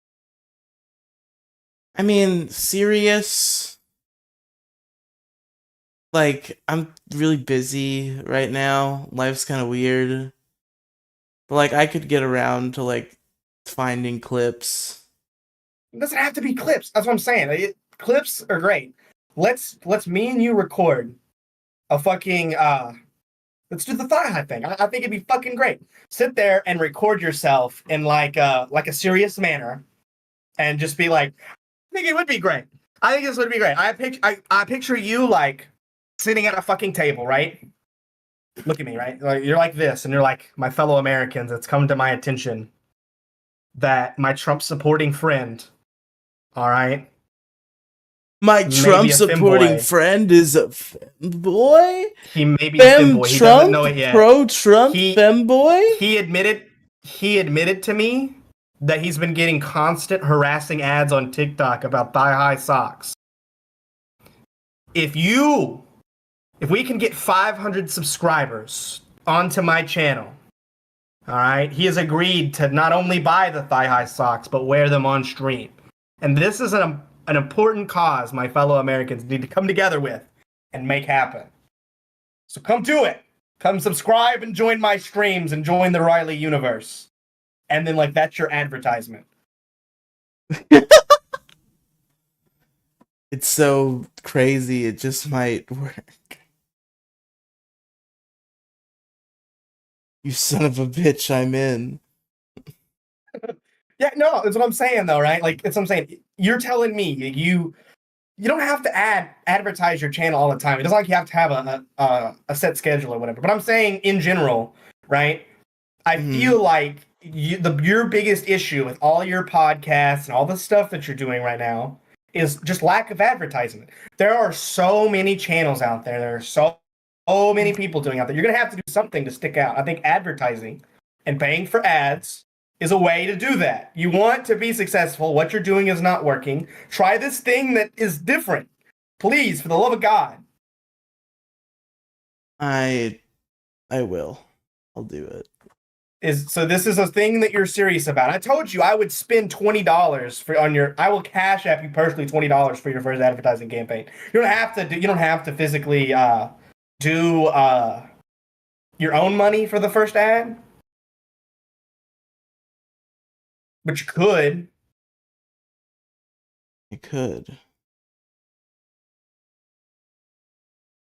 I mean, serious. Like, I'm really busy right now. Life's kind of weird. But like, I could get around to like finding clips. It doesn't have to be clips. That's what I'm saying. Clips are great. Let's me and you record a fucking let's do the thigh high thing. I think it'd be fucking great. Sit there and record yourself in like a serious manner, and just be like, I think it would be great. I think this would be great. I picture you like sitting at a fucking table, right? Look at me, right? Like you're like this, and you're like, my fellow Americans, it's come to my attention that my Trump supporting friend, all right, My Trump maybe a supporting femboy. friend is a femboy? He may be a Fem femboy. He doesn't know Trump? it yet. Pro Trump He femboy? he admitted to me that he's been getting constant harassing ads on TikTok about thigh-high socks. If we can get 500 subscribers onto my channel, all right, he has agreed to not only buy the thigh-high socks but wear them on stream. And this is an important cause my fellow Americans need to come together with and make happen. So come do it. Come subscribe and join my streams and join the Riley universe. And then like that's your advertisement. It's so crazy, it just might work. You son of a bitch, I'm in. Yeah, no, that's what I'm saying though, right? Like it's what I'm saying. You're telling me you don't have to advertise your channel all the time. It doesn't like you have to have a set schedule or whatever. But I'm saying in general, right? I feel like your biggest issue with all your podcasts and all the stuff that you're doing right now is just lack of advertisement. There are so many channels out there. There are so many people doing out there. You're gonna have to do something to stick out. I think advertising and paying for ads is a way to do that. You want to be successful. What you're doing is not working. Try this thing that is different. Please, for the love of God. I will. I'll do it. So this is a thing that you're serious about. I told you I would spend $20 I will cash app you personally $20 for your first advertising campaign. You don't have to physically do your own money for the first ad. But you could. I could.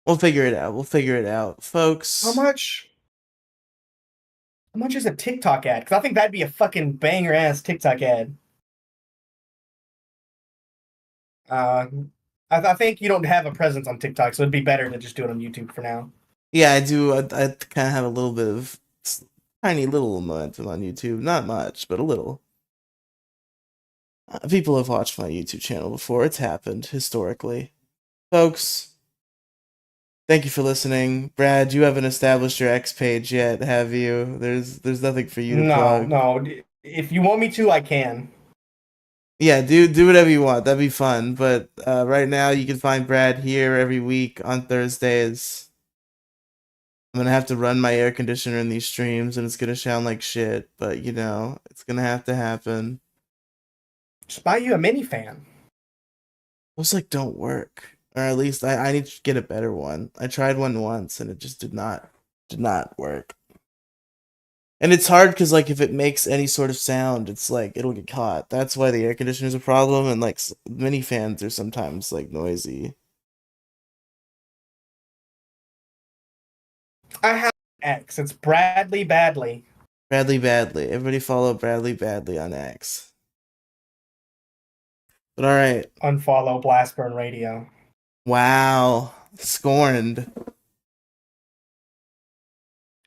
We'll figure it out. Folks. How much is a TikTok ad? Because I think that'd be a fucking banger ass TikTok ad. I think you don't have a presence on TikTok, so it'd be better to just do it on YouTube for now. Yeah, I do. I kind of have a little bit of tiny little momentum on YouTube. Not much, but a little. People have watched my YouTube channel before. It's happened historically. Folks, thank you for listening. Brad, you haven't established your X page yet, have you? There's nothing for you to plug. No. If you want me to, I can. Yeah, do whatever you want. That'd be fun. But right now, you can find Brad here every week on Thursdays. I'm gonna have to run my air conditioner in these streams, and it's gonna sound like shit. But you know, it's gonna have to happen. Just buy you a minifan. Those like don't work, or at least I need to get a better one. I tried one once, and it just did not work. And it's hard because like if it makes any sort of sound, it's like it'll get caught. That's why the air conditioner is a problem, and like mini fans are sometimes like noisy. I have X. It's Bradley Badley. Bradley Badley. Everybody follow Bradley Badley on X. But all right. Unfollow Blastburn Radio. Wow. Scorned.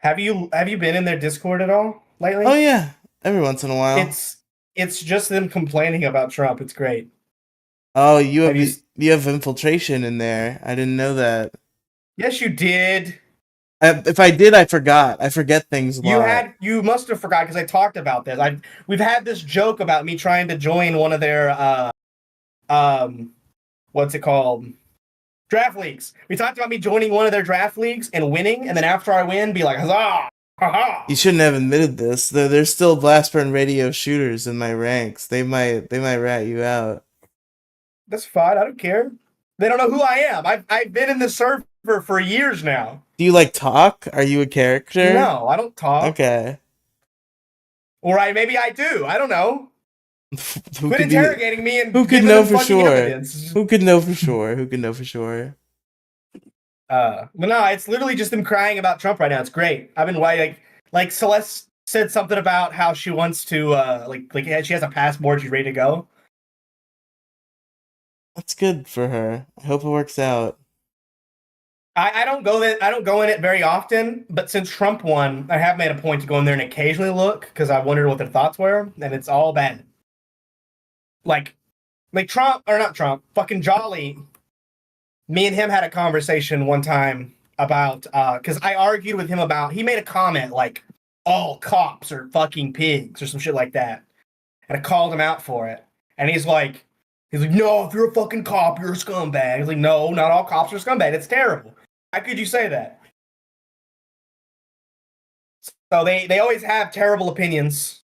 Have you been in their Discord at all Oh lately? yeah, every once in a while. It's it's just them complaining about Trump. It's great. Oh, Have you? you have infiltration in there. I didn't know that. Yes, you did. If I did, I forgot. I forget things a lot. You must have forgot because I talked about this. We've had this joke about me trying to join one of their um what's it called? Draft leagues. We talked about me joining one of their draft leagues and winning, and then after I win, be like, huzzah! You Haha! shouldn't have admitted this. There's still Blastburn radio shooters in my ranks. They might rat you out. That's fine. I don't care. They don't know who I am. I've been in this server for years now. Do you like talk? Are you a character? No, I don't talk. Okay. Or maybe I do. I don't know. Who Quit could be? interrogating me Who and could giving know them for fucking sure? evidence. Who could know for sure? Who could know for sure? But no, it's literally just them crying about Trump right now. It's great. I've been like Celeste said something about how she wants to she has a passport, she's ready to go. That's good for her. I hope it works out. I don't go in it very often, but since Trump won, I have made a point to go in there and occasionally look because I wondered what their thoughts were, and it's all bad. Like Trump or not Trump, fucking Jolly. Me and him had a conversation one time about because I argued with him about he made a comment like all cops are fucking pigs or some shit like that, and I called him out for it, and he's like, no, if you're a fucking cop, you're a scumbag. He's like, no, not all cops are scumbag. It's terrible. How could you say that? So they always have terrible opinions.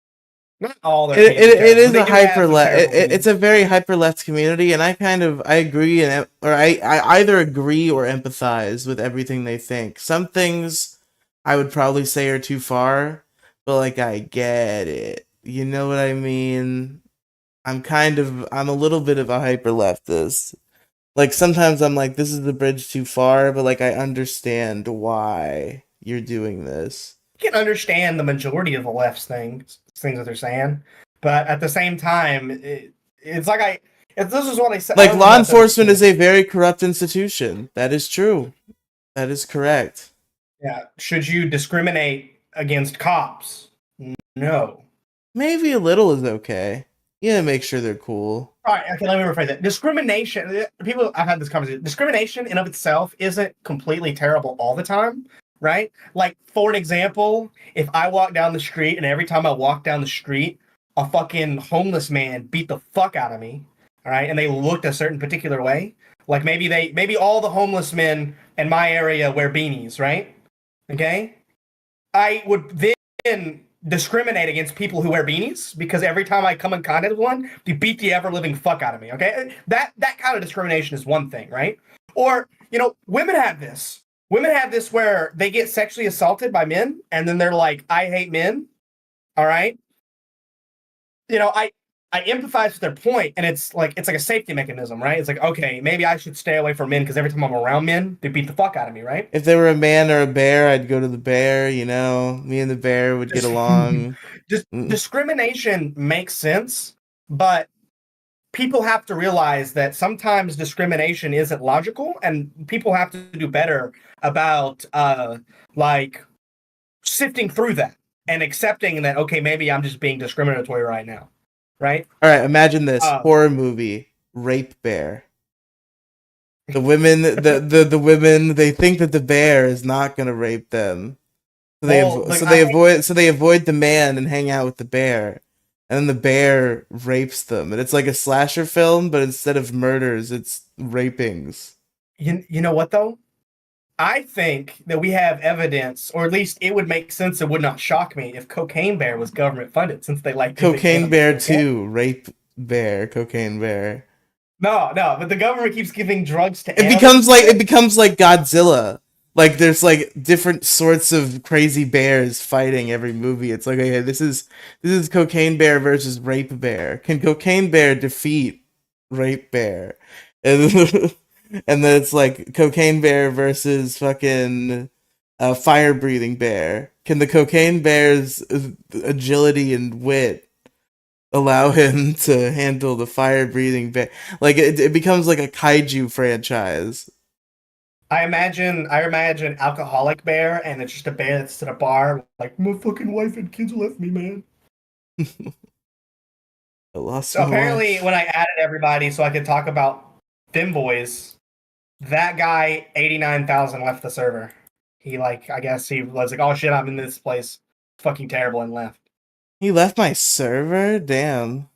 Not all their opinions are It terrible, but is they a do have hyper some left. terrible It's opinions. a very hyper left community, and I agree or I either agree or empathize with everything they think. Some things I would probably say are too far, but like I get it. You know what I mean? I'm a little bit of a hyper leftist. Like sometimes I'm like, this is the bridge too far, but like I understand why you're doing this. I can understand the majority of the left's things that they're saying, but at the same time, it's like this is what I said. I Like don't know law if I said this enforcement before. is a very corrupt institution. That is true. That is correct. Yeah, should you discriminate against cops? No. Maybe a little is okay. Yeah, make sure they're cool. All right, okay, let me rephrase it. Discrimination, people, I've had this conversation. Discrimination in of itself isn't completely terrible all the time, right? Like, for an example, if I walk down the street and every time I walk down the street, a fucking homeless man beat the fuck out of me, all right, and they looked a certain particular way, like maybe all the homeless men in my area wear beanies, right? Okay? I would then discriminate against people who wear beanies because every time I come in contact with one, they beat the ever living fuck out of me. Okay, that kind of discrimination is one thing, right? Or women have this. Women have this where they get sexually assaulted by men, and then they're like, "I hate men." All right, I empathize with their point, and it's like a safety mechanism, right? It's like, okay, maybe I should stay away from men because every time I'm around men, they beat the fuck out of me, right? If they were a man or a bear, I'd go to the bear, you know. Me and the bear would get Dis- along. Mm. discrimination makes sense, but people have to realize that sometimes discrimination isn't logical, and people have to do better about like sifting through that and accepting that, okay, maybe I'm just being discriminatory right now, right? All right, imagine this Uh, horror movie, Rape Bear. The women, they think that the bear is not gonna rape them. well, like I So they avoid the man and hang out with the bear. And then the bear rapes them. And it's like a slasher film, but instead of murders, it's rapings. you know what though? I think that we have evidence, or at least it would make sense. It would not shock me if Cocaine Bear was government funded, since they like to think Cocaine animals. Bear Okay? 2, Rape Bear, Cocaine Bear. No, but the government keeps giving drugs to It animals. becomes like Godzilla. Like there's like different sorts of crazy bears fighting every movie. It's like, okay, this is Cocaine Bear versus Rape Bear. Can Cocaine Bear defeat Rape Bear? And and then it's like Cocaine Bear versus fucking Fire Breathing Bear. Can the Cocaine Bear's agility and wit allow him to handle the fire breathing bear? Like it becomes like a kaiju franchise. I imagine alcoholic bear, and it's just a bear that's at a bar, like my fucking wife and kids left me, man. I lost So my apparently, wife. when I added everybody, so I could talk about Femboys, that guy 89,000 left the server. He like, I guess he was like, oh shit, I'm in this place, fucking terrible, and left. He left my server? Damn.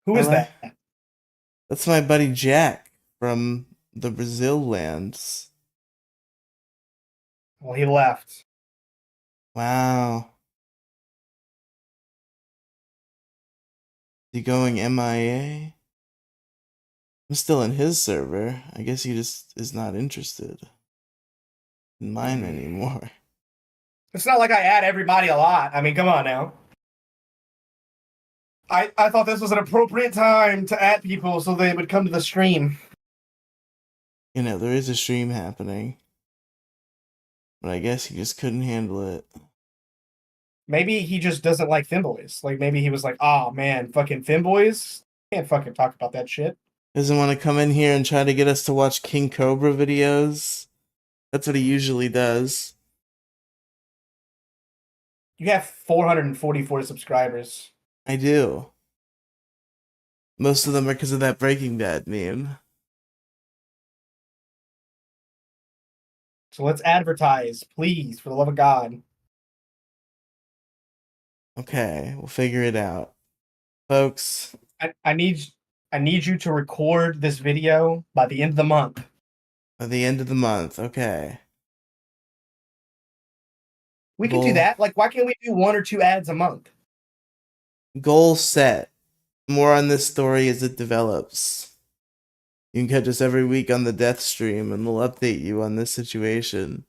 Who I is like that? That's my buddy Jack from the Brazil lands. Well, he left. Wow. He going MIA? I'm still in his server. I guess he just is not interested in mine anymore. It's not like I add everybody a lot. I mean, come on now. I thought this was an appropriate time to add people so they would come to the stream. You know, there is a stream happening. But I guess he just couldn't handle it. Maybe he just doesn't like Femboys. Like maybe he was like, oh man, fucking Femboys? Can't fucking talk about that shit. Doesn't want to come in here and try to get us to watch King Cobra videos. That's what he usually does. You have 444 subscribers. I do. Most of them are because of that Breaking Bad meme. So let's advertise, please, for the love of God. Okay, we'll figure it out. Folks. I need you to record this video by the end of the month. By the end of the month, okay. We can do that. Like, why can't we do 1 or 2 ads a month? Goal set. More on this story as it develops. You can catch us every week on the death stream and we'll update you on this situation.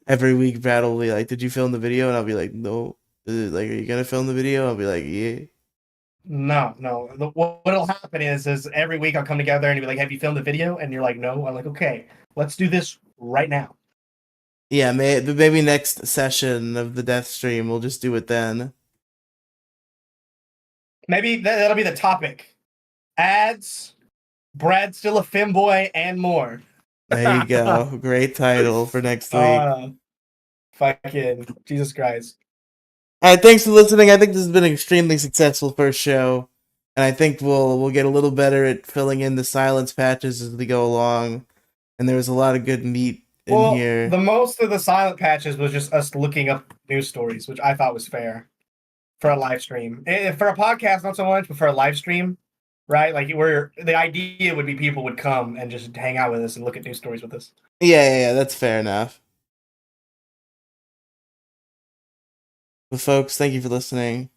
Every week Brad will be like, did you film the video? And I'll be like, no. Like, are you gonna film the video? I'll be like, yeah. No. What'll happen is every week I'll come together and be like, have you filmed the video? And you're like, no. I'm like, okay, let's do this right now. Yeah, maybe next session of the death stream, we'll just do it then. Maybe that'll be the topic. Ads, Brad still a femboy, and more. There you go. Great title for next week. Fucking Jesus Christ. Alright, thanks for listening. I think this has been an extremely successful first show. And I think we'll get a little better at filling in the silence patches as we go along. And there was a lot of good meat in here. The most of the silent patches was just us looking up news stories, which I thought was fair for a live stream. For a podcast, not so much, but for a live stream, right? Like the idea would be people would come and just hang out with us and look at news stories with us. Yeah, that's fair enough. But folks, thank you for listening.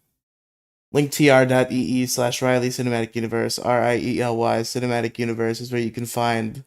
linktr.ee/Riley Cinematic Universe, RIELY Cinematic Universe is where you can find